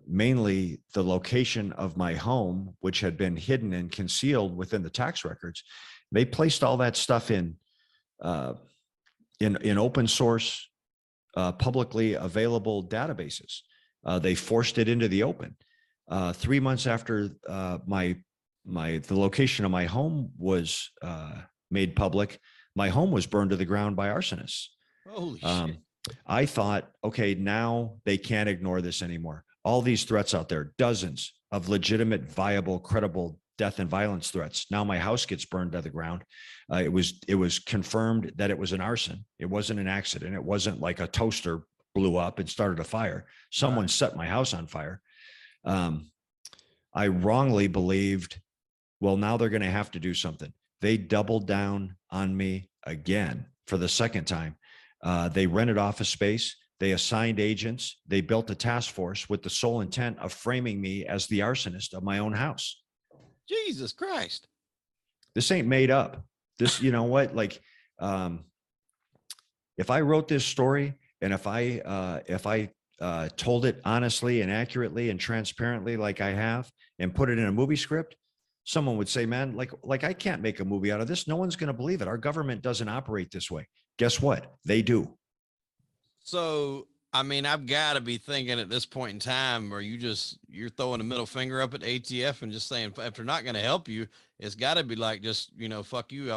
mainly the location of my home, which had been hidden and concealed within the tax records. They placed all that stuff in open source, publicly available databases. They forced it into the open. 3 months after the location of my home was made public, my home was burned to the ground by arsonists. Holy shit. I thought, okay, now they can't ignore this anymore. All these threats out there, dozens of legitimate, viable, credible death and violence threats. Now my house gets burned to the ground. It was confirmed that it was an arson. It wasn't an accident. It wasn't like a toaster blew up and started a fire. Someone set my house on fire. I wrongly believed, well, now they're going to have to do something. They doubled down on me again for the second time. They rented office space. They assigned agents. They built a task force with the sole intent of framing me as the arsonist of my own house. Jesus Christ. This ain't made up. This, you know what? Like, if I wrote this story and if I told it honestly and accurately and transparently, like I have, and put it in a movie script, someone would say, man, like I can't make a movie out of this. No one's going to believe it. Our government doesn't operate this way. Guess what? They do. So, I mean, I've got to be thinking at this point in time, or you're throwing a middle finger up at ATF and just saying, if they're not going to help you, it's got to be like, just, fuck you.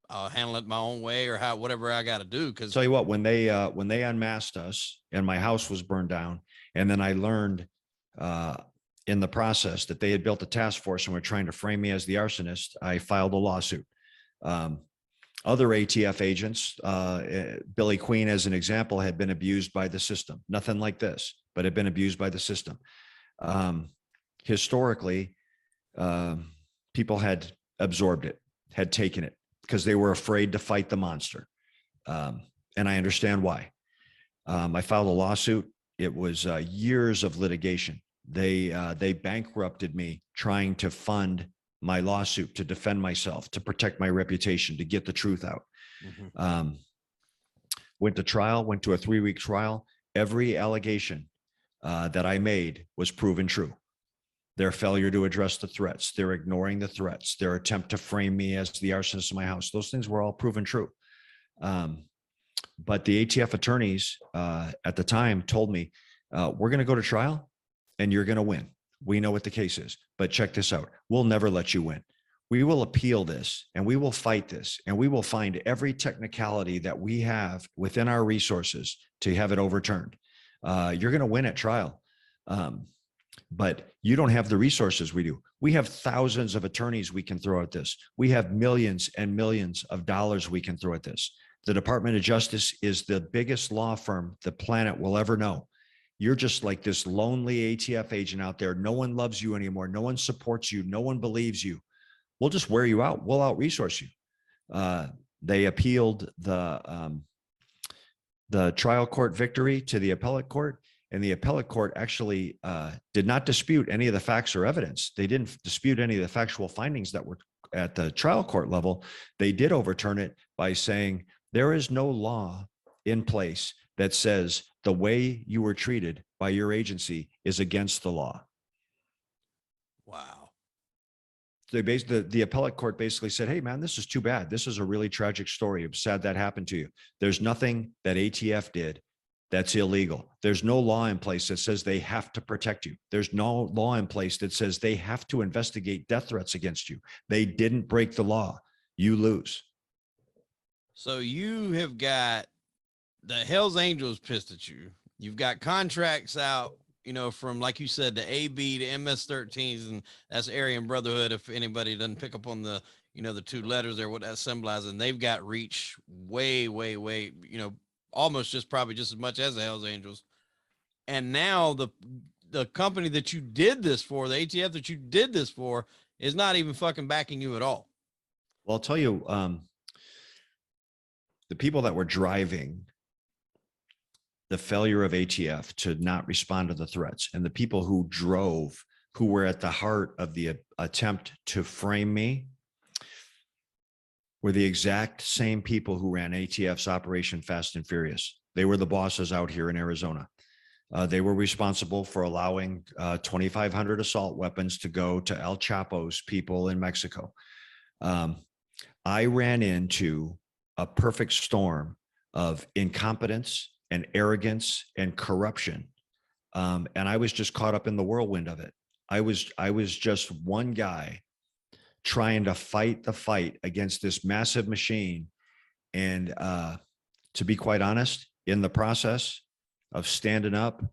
I'll handle it my own way, or whatever I got to do. Cause Tell you what, when they unmasked us and my house was burned down, and then I learned in the process that they had built a task force and were trying to frame me as the arsonist, I filed a lawsuit. Other ATF agents, Billy Queen, as an example, had been abused by the system. Nothing like this, but had been abused by the system. Historically, people had absorbed it, had taken it, because they were afraid to fight the monster. And I understand why. I filed a lawsuit. It was years of litigation. They bankrupted me trying to fund my lawsuit, to defend myself, to protect my reputation, to get the truth out. Mm-hmm. Went to trial, went to a 3-week trial. Every allegation that I made was proven true. Their failure to address the threats, their ignoring the threats, their attempt to frame me as the arsonist of my house, those things were all proven true. But the ATF attorneys at the time told me, we're going to go to trial and you're going to win. We know what the case is, but check this out. We'll never let you win. We will appeal this and we will fight this, and we will find every technicality that we have within our resources to have it overturned. You're going to win at trial. But you don't have the resources we do. We have thousands of attorneys we can throw at this. We have millions and millions of dollars we can throw at this. The Department of Justice is the biggest law firm the planet will ever know. You're just like this lonely ATF agent out there. No one loves you anymore. No one supports you. No one believes you. We'll just wear you out. We'll out-resource you. They appealed the trial court victory to the appellate court. And the appellate court actually did not dispute any of the facts or evidence. They didn't dispute any of the factual findings that were at the trial court level. They did overturn it by saying there is no law in place that says the way you were treated by your agency is against the law. Wow. The appellate court basically said, hey, man, this is too bad. This is a really tragic story. I'm sad that happened to you. There's nothing that ATF did that's illegal. There's no law in place that says they have to protect you. There's no law in place that says they have to investigate death threats against you. They didn't break the law. You lose. So you have got the Hells Angels pissed at you. You've got contracts out, from, like you said, the AB to MS-13s, and that's Aryan Brotherhood. If anybody doesn't pick up on the, the 2 letters there, what that symbolizes, and they've got reach way, way, way, almost just probably just as much as the Hells Angels. And now the company that you did this for, the ATF that you did this for, is not even fucking backing you at all. Well, I'll tell you, the people that were driving the failure of ATF to not respond to the threats, and the people who were at the heart of the attempt to frame me, were the exact same people who ran ATF's Operation Fast and Furious. They were the bosses out here in Arizona. They were responsible for allowing 2,500 assault weapons to go to El Chapo's people in Mexico. I ran into a perfect storm of incompetence and arrogance and corruption. And I was just caught up in the whirlwind of it. I was just one guy trying to fight the fight against this massive machine. And to be quite honest, in the process of standing up,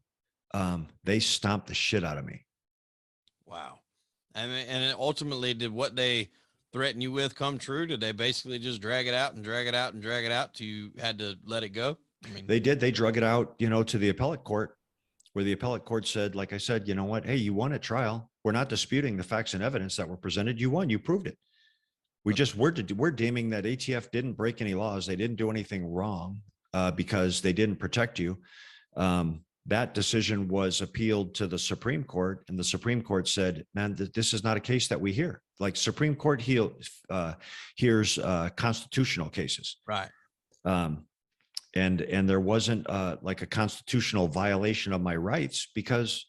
they stomped the shit out of me. Wow. I mean, and ultimately, did what they threaten you with come true? Did they basically just drag it out and drag it out and drag it out till you had to let it go? I mean, they did. They drug it out, to the appellate court, where the appellate court said, like I said, you know what? Hey, you won at trial. We're not disputing the facts and evidence that were presented. You won. You proved it. We're deeming that ATF didn't break any laws. They didn't do anything wrong because they didn't protect you. That decision was appealed to the Supreme Court, and the Supreme Court said, man, this is not a case that we hear. Like, Supreme Court hears constitutional cases. Right. And there wasn't like a constitutional violation of my rights because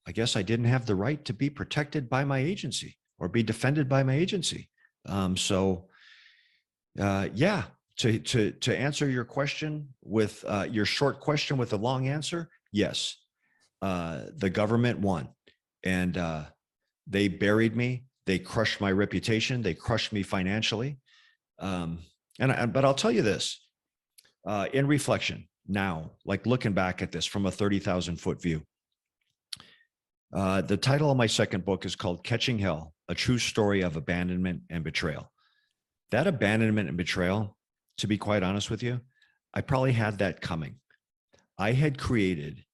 I guess I didn't have the right to be protected by my agency or be defended by my agency. Yeah, to answer your question with your short question with a long answer, yes, the government won, and they buried me. They crushed my reputation. They crushed me financially. But I'll tell you this, in reflection now, like looking back at this from a 30,000 foot view, the title of my second book is called Catching Hell, a true story of abandonment and betrayal. That abandonment and betrayal, to be quite honest with you, I probably had that coming. I had created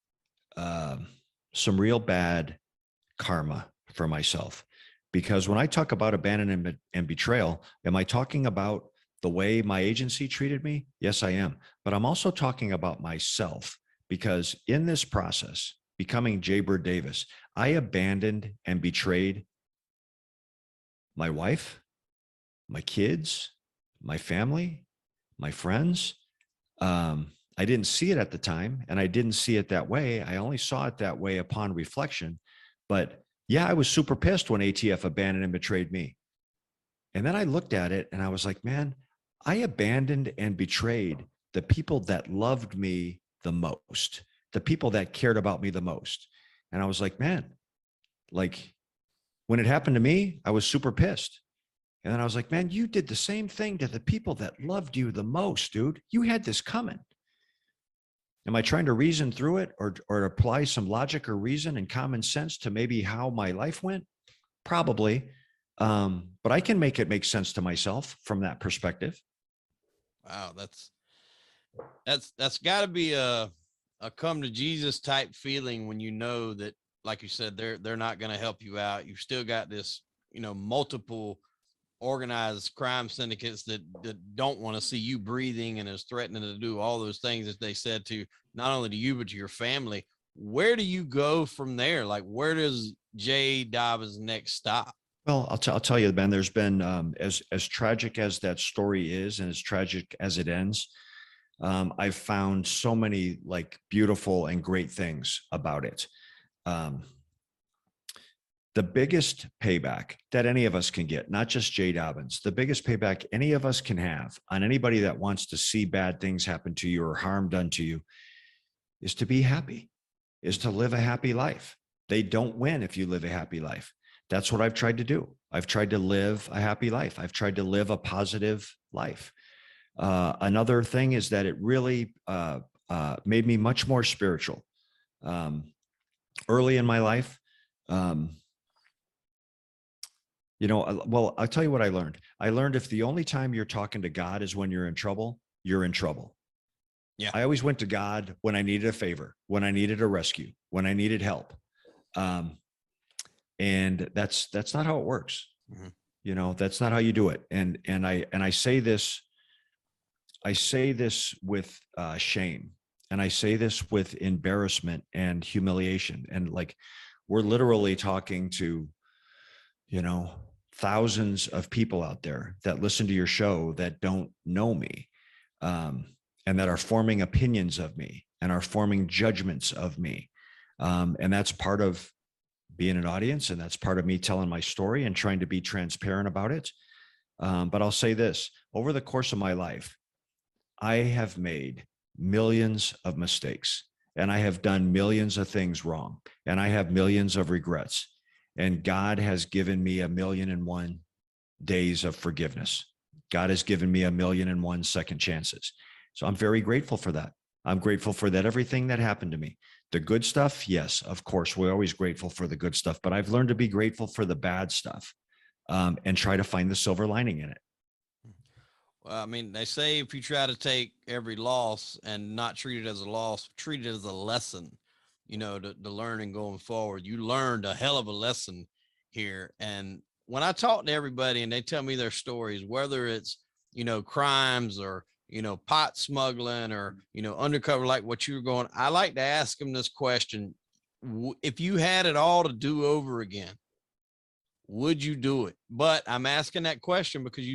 some real bad karma for myself, because when I talk about abandonment and betrayal, am I talking about the way my agency treated me? Yes, I am. But I'm also talking about myself, because in this process, becoming Jay Dobyns, I abandoned and betrayed my wife, my kids, my family, my friends. I didn't see it at the time, and I didn't see it that way. I only saw it that way upon reflection. But yeah, I was super pissed when ATF abandoned and betrayed me. And then I looked at it and I was like, man, I abandoned and betrayed the people that loved me the most, the people that cared about me the most. And I was like, man, like when it happened to me, I was super pissed. And then I was like, man, you did the same thing to the people that loved you the most, dude. You had this coming. Am I trying to reason through it or apply some logic or reason and common sense to maybe how my life went? Probably. But I can make it make sense to myself from that perspective. Wow. That's gotta be a come to Jesus type feeling when you know that, like you said, they're not going to help you out. You've still got this, multiple organized crime syndicates that don't want to see you breathing and is threatening to do all those things that they said to not only to you, but to your family. Where do you go from there? Like, where does Jay Dobyns next stop? Well, I'll tell you, Ben, there's been, as tragic as that story is and as tragic as it ends, I've found so many like beautiful and great things about it. The biggest payback that any of us can get, not just Jay Dobyns, the biggest payback any of us can have on anybody that wants to see bad things happen to you or harm done to you is to be happy, is to live a happy life. They don't win if you live a happy life. That's what I've tried to do. I've tried to live a happy life. I've tried to live a positive life. Another thing is that it really made me much more spiritual. Early in my life, well, I'll tell you what I learned. I learned if the only time you're talking to God is when you're in trouble, you're in trouble. Yeah. I always went to God when I needed a favor, when I needed a rescue, when I needed help. And that's not how it works. Mm-hmm. That's not how you do it. And I say this with shame, and I say this with embarrassment and humiliation. And like, we're literally talking to, thousands of people out there that listen to your show that don't know me, and that are forming opinions of me and are forming judgments of me. And that's part of being an audience, and that's part of me telling my story and trying to be transparent about it. But I'll say this, over the course of my life, I have made millions of mistakes, and I have done millions of things wrong, and I have millions of regrets. And God has given me 1,000,001 days of forgiveness. God has given me 1,000,001 second chances. So I'm very grateful for that. I'm grateful for that, everything that happened to me. The good stuff, yes, of course, we're always grateful for the good stuff, but I've learned to be grateful for the bad stuff, and try to find the silver lining in it. Well, I mean, they say if you try to take every loss and not treat it as a loss, treat it as a lesson, to learn and going forward. You learned a hell of a lesson here. And when I talk to everybody and they tell me their stories, whether it's, crimes or, pot smuggling or, undercover, like what you were going, I like to ask them this question. If you had it all to do over again, would you do it? But I'm asking that question because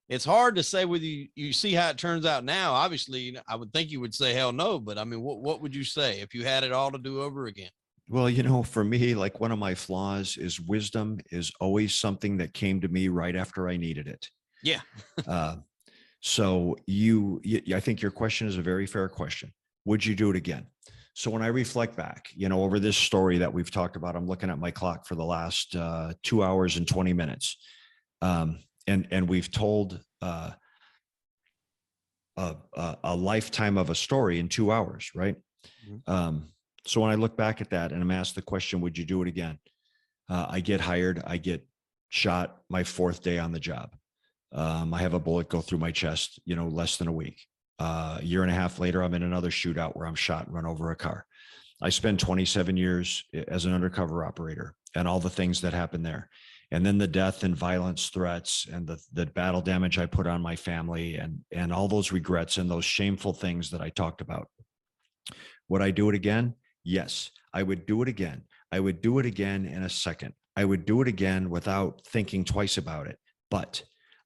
it's hard to say whether you see how it turns out now. Obviously, I would think you would say hell no, but I mean, what would you say if you had it all to do over again? Well, for me, like one of my flaws is wisdom is always something that came to me right after I needed it. Yeah. Uh, so I think your question is a very fair question. Would you do it again? So when I reflect back, over this story that we've talked about, I'm looking at my clock for the last 2 hours and 20 minutes. And we've told a lifetime of a story in 2 hours, right? Mhm. So when I look back at that and I'm asked the question, would you do it again? I get hired, I get shot my fourth day on the job. I have a bullet go through my chest, less than a week. A year and a half later, I'm in another shootout where I'm shot and run over a car. I spent 27 years as an undercover operator and all the things that happened there. And then the death and violence threats and the battle damage I put on my family and all those regrets and those shameful things that I talked about. Would I do it again? Yes, I would do it again. I would do it again in a second. I would do it again without thinking twice about it, but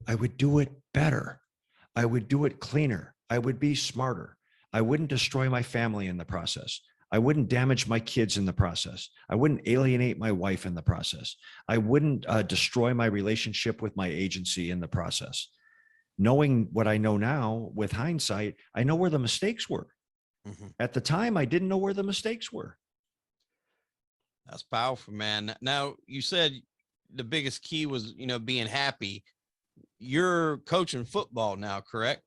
I would do it better. I would do it cleaner. I would be smarter. I wouldn't destroy my family in the process. I wouldn't damage my kids in the process. I wouldn't alienate my wife in the process. I wouldn't destroy my relationship with my agency in the process. Knowing what I know now with hindsight, I know where the mistakes were. Mhm. At the time, I didn't know where the mistakes were. That's powerful, man. Now, you said the biggest key was, being happy. You're coaching football now, correct?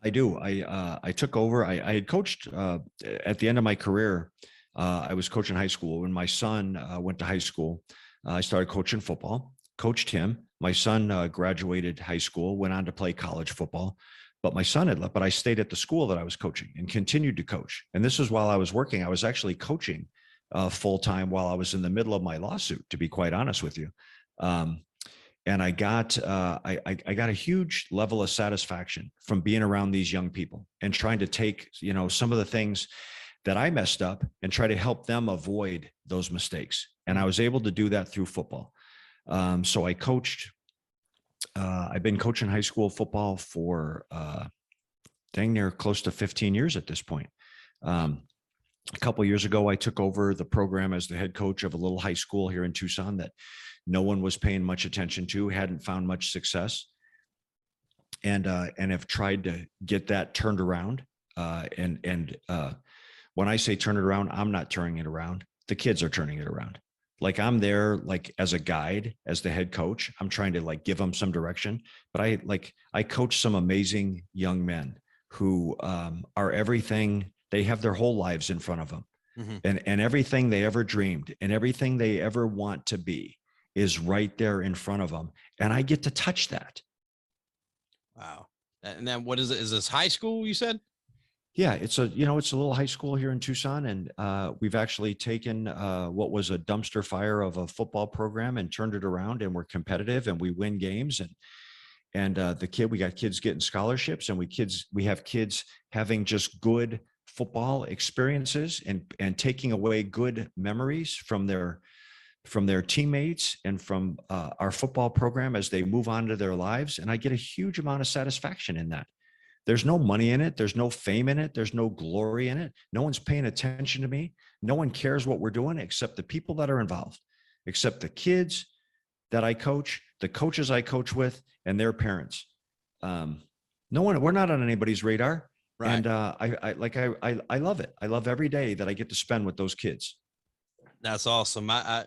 I do. I took over. I had coached at the end of my career. I was coaching high school when my son went to high school. I started coaching football, coached him. My son graduated high school, went on to play college football, but my son had left. But I stayed at the school that I was coaching and continued to coach. And this was while I was working. I was actually coaching full time while I was in the middle of my lawsuit, to be quite honest with you. Um, and I got I got a huge level of satisfaction from being around these young people and trying to take some of the things that I messed up and try to help them avoid those mistakes. And I was able to do that through football. So I coached. I've been coaching high school football for dang near close to 15 years at this point. A couple of years ago, I took over the program as the head coach of a little high school here in Tucson that no one was paying much attention to, hadn't found much success, and have tried to get that turned around. When I say turn it around, I'm not turning it around. The kids are turning it around. Like I'm there, like as a guide, as the head coach. I'm trying to like give them some direction. But I coach some amazing young men who are everything. They have their whole lives in front of them, Mhm. and everything they ever dreamed and everything they ever want to be is right there in front of them. And I get to touch that. Wow. And then what is it? Is this high school, you said? Yeah, it's a little high school here in Tucson, and we've actually taken what was a dumpster fire of a football program and turned it around, and we're competitive and we win games, and we got kids getting scholarships, and we have kids having just good football experiences and taking away good memories from their teammates and from our football program as they move on to their lives. And I get a huge amount of satisfaction in that. There's no money in it. There's no fame in it. There's no glory in it. No one's paying attention to me. No one cares what we're doing except the people that are involved, except the kids that I coach, the coaches I coach with, and their parents. No one, we're not on anybody's radar. Right. And I love it. I love every day that I get to spend with those kids. That's awesome. I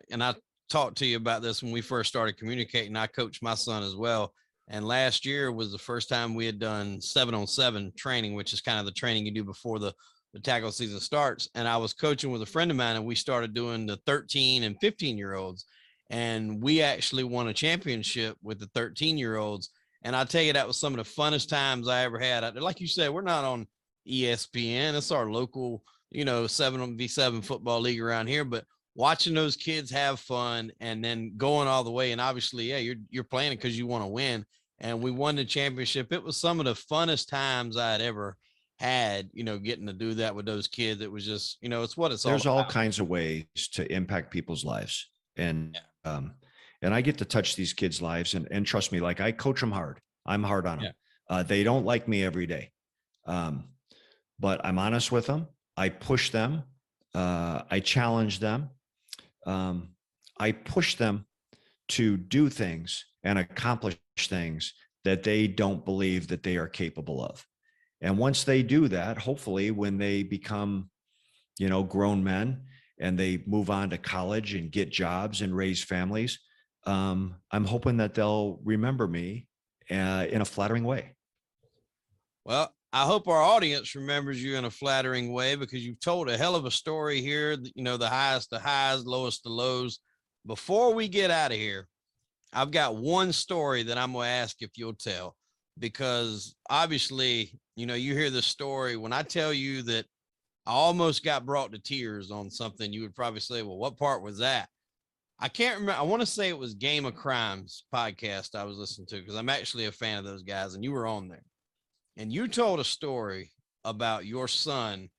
talked to you about this when we first started communicating. I coached my son as well. And last year was the first time we had done 7-on-7 training, which is kind of the training you do before the tackle season starts. And I was coaching with a friend of mine, and we started doing the 13 and 15-year-olds. And we actually won a championship with the 13-year-olds. And I tell you, that was some of the funnest times I ever had. Like you said, we're not on ESPN. It's our local, 7v7 football league around here. But watching those kids have fun and then going all the way, and obviously, yeah, you're playing it because you want to win. And we won the championship. It was some of the funnest times I had ever had, getting to do that with those kids. It was just, it's what it's all There's all about. kinds of ways to impact people's lives. And, Yeah. um, and I get to touch these kids' lives and trust me, like I coach them hard. I'm hard on them. Yeah. They don't like me every day. But I'm honest with them. I push them. I challenge them. I push them to do things and accomplish things that they don't believe that they are capable of. And once they do that, hopefully when they become, grown men and they move on to college and get jobs and raise families, I'm hoping that they'll remember me in a flattering way. Well, I hope our audience remembers you in a flattering way, because you've told a hell of a story here. The highest, the highs, lowest, the lows. Before we get out of here, I've got one story that I'm going to ask if you'll tell, because obviously, you hear the story. When I tell you that I almost got brought to tears on something, you would probably say, well, what part was that? I can't remember. I want to say it was Game of Crimes podcast I was listening to, because I'm actually a fan of those guys, and you were on there. And you told a story about your son,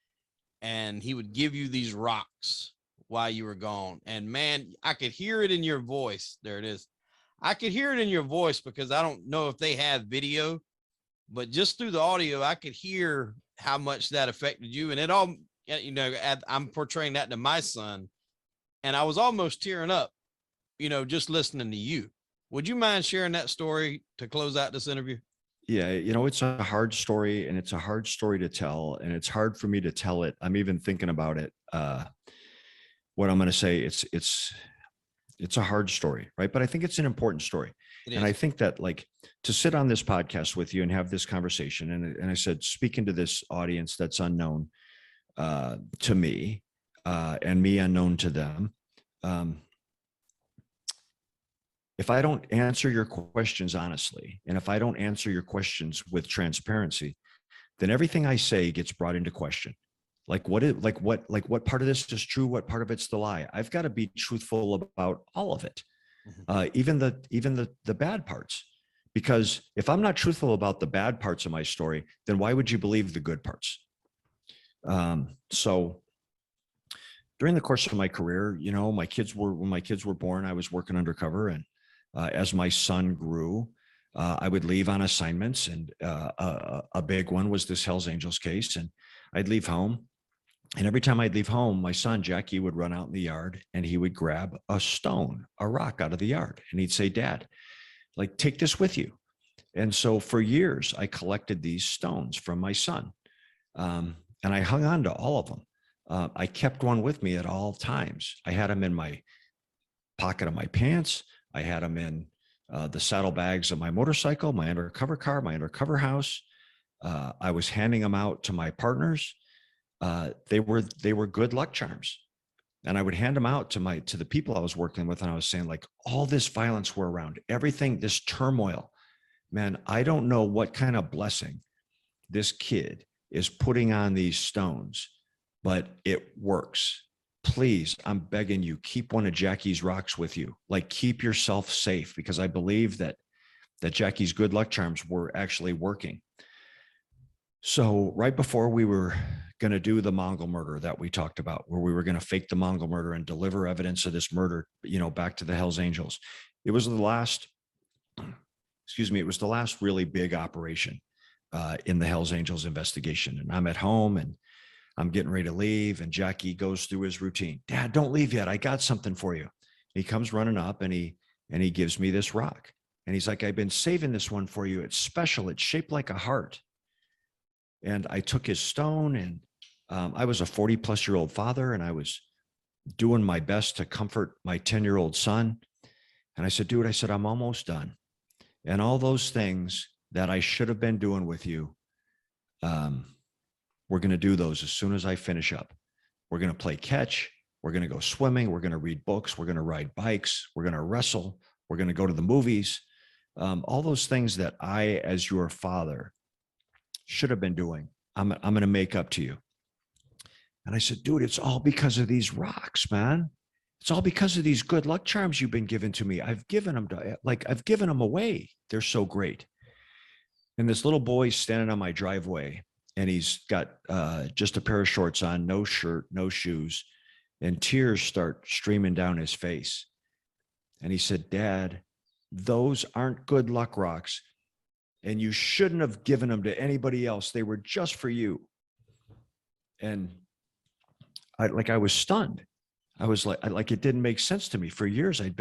and he would give you these rocks while you were gone. And man, I could hear it in your voice. There it is. I could hear it in your voice, because I don't know if they have video, but just through the audio, I could hear how much that affected you. And it all, I'm portraying that to my son, and I was almost tearing up, just listening to you. Would you mind sharing that story to close out this interview? Yeah, it's a hard story, and it's a hard story to tell, and it's hard for me to tell it. I'm even thinking about it. What I'm going to say, it's a hard story, right? But I think it's an important story. And I think that, like, to sit on this podcast with you and have this conversation, and I said, speaking to this audience that's unknown to me, and me unknown to them. If I don't answer your questions honestly, and if I don't answer your questions with transparency, then everything I say gets brought into question. Like what part of this is true? What part of it's the lie? I've got to be truthful about all of it, even the bad parts. Because if I'm not truthful about the bad parts of my story, then why would you believe the good parts? So during the course of my career, when my kids were born, I was working undercover, and as my son grew, I would leave on assignments, and a big one was this Hells Angels case. And I'd leave home, and every time I'd leave home, my son Jackie would run out in the yard, and he would grab a stone, a rock out of the yard, and he'd say, "Dad, like, take this with you." And so for years, I collected these stones from my son, and I hung on to all of them. I kept one with me at all times. I had them in my pocket of my pants. I had them in the saddlebags of my motorcycle, my undercover car, my undercover house. I was handing them out to my partners. They were good luck charms, and I would hand them out to the people I was working with. And I was saying, like, all this violence we're around, everything, this turmoil, man, I don't know what kind of blessing this kid is putting on these stones, but it works. Please, I'm begging you, keep one of Jackie's rocks with you. Like, keep yourself safe, because I believe that Jackie's good luck charms were actually working. So right before we were going to do the Mongol murder that we talked about, where we were going to fake the Mongol murder and deliver evidence of this murder, back to the Hells Angels, it was the last really big operation in the Hells Angels investigation. And I'm at home, and I'm getting ready to leave, and Jackie goes through his routine. "Dad, don't leave yet. I got something for you." He comes running up, and he gives me this rock. And he's like, "I've been saving this one for you. It's special. It's shaped like a heart." And I took his stone, and I was a 40-plus-year-old father, and I was doing my best to comfort my 10-year-old son. And I said, "Dude," I said, "I'm almost done. And all those things that I should have been doing with you, we're going to do those as soon as I finish up. We're going to play catch. We're going to go swimming. We're going to read books. We're going to ride bikes. We're going to wrestle. We're going to go to the movies." All those things that I, as your father, should have been doing, I'm going to make up to you. And I said, "Dude, it's all because of these rocks, man. It's all because of these good luck charms you've been giving to me. I've given them away. They're so great." And this little boy's standing on my driveway, and he's got just a pair of shorts on, no shirt, no shoes, and tears start streaming down his face. And he said, "Dad, those aren't good luck rocks, and you shouldn't have given them to anybody else. They were just for you." And I was stunned. I was like, it didn't make sense to me. For years, I'd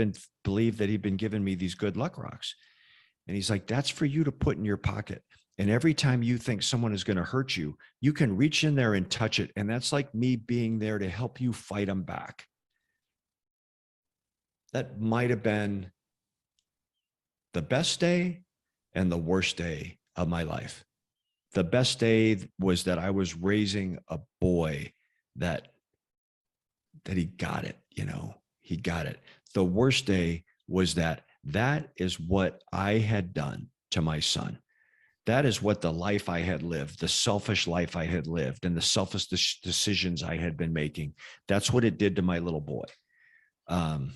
believed that he'd been giving me these good luck rocks. And he's like, that's for you to put in your pocket. And every time you think someone is going to hurt you, you can reach in there and touch it. And that's like me being there to help you fight them back. That might have been the best day and the worst day of my life. The best day was that I was raising a boy that he got it, he got it. The worst day was that is what I had done to my son. That is what the life I had lived, the selfish life I had lived, and the selfish decisions I had been making. That's what it did to my little boy. And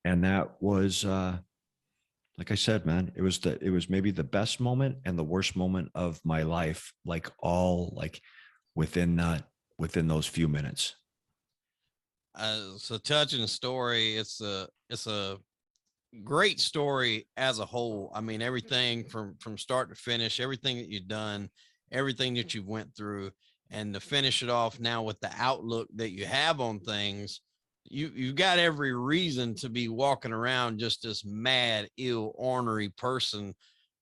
that was, like I said, man, it was maybe the best moment and the worst moment of my life, within those few minutes. It's a touching story. It's a great story as a whole. I mean, everything from start to finish, everything that you've done, everything that you went through, and to finish it off now with the outlook that you have on things, you've got every reason to be walking around just this mad, ill, ornery person.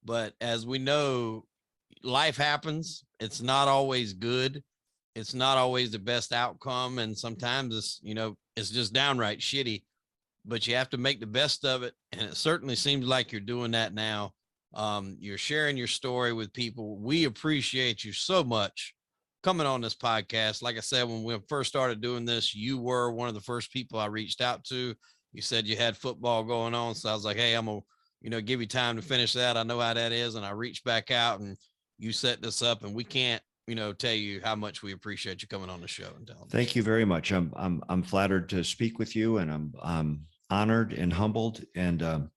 But as we know, life happens. It's not always good. It's not always the best outcome. And sometimes it's just downright shitty, but you have to make the best of it. And it certainly seems like you're doing that now. You're sharing your story with people. We appreciate you so much coming on this podcast. Like I said, when we first started doing this, you were one of the first people I reached out to. You said you had football going on. So I was like, hey, I'm going to, give you time to finish that. I know how that is. And I reached back out and you set this up, and we can't, tell you how much we appreciate you coming on the show. And thank you very much. I'm flattered to speak with you, and I'm honored and humbled, and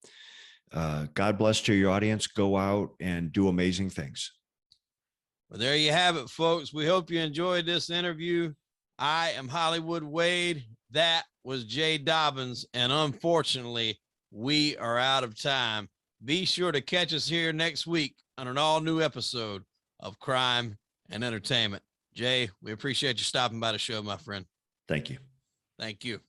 God bless to your audience. Go out and do amazing things. Well, there you have it, folks. We hope you enjoyed this interview. I am Hollywood Wade. That was Jay Dobyns. And unfortunately, we are out of time. Be sure to catch us here next week on an all new episode of Crime and Entertainment. Jay, we appreciate you stopping by the show, my friend. Thank you. Thank you.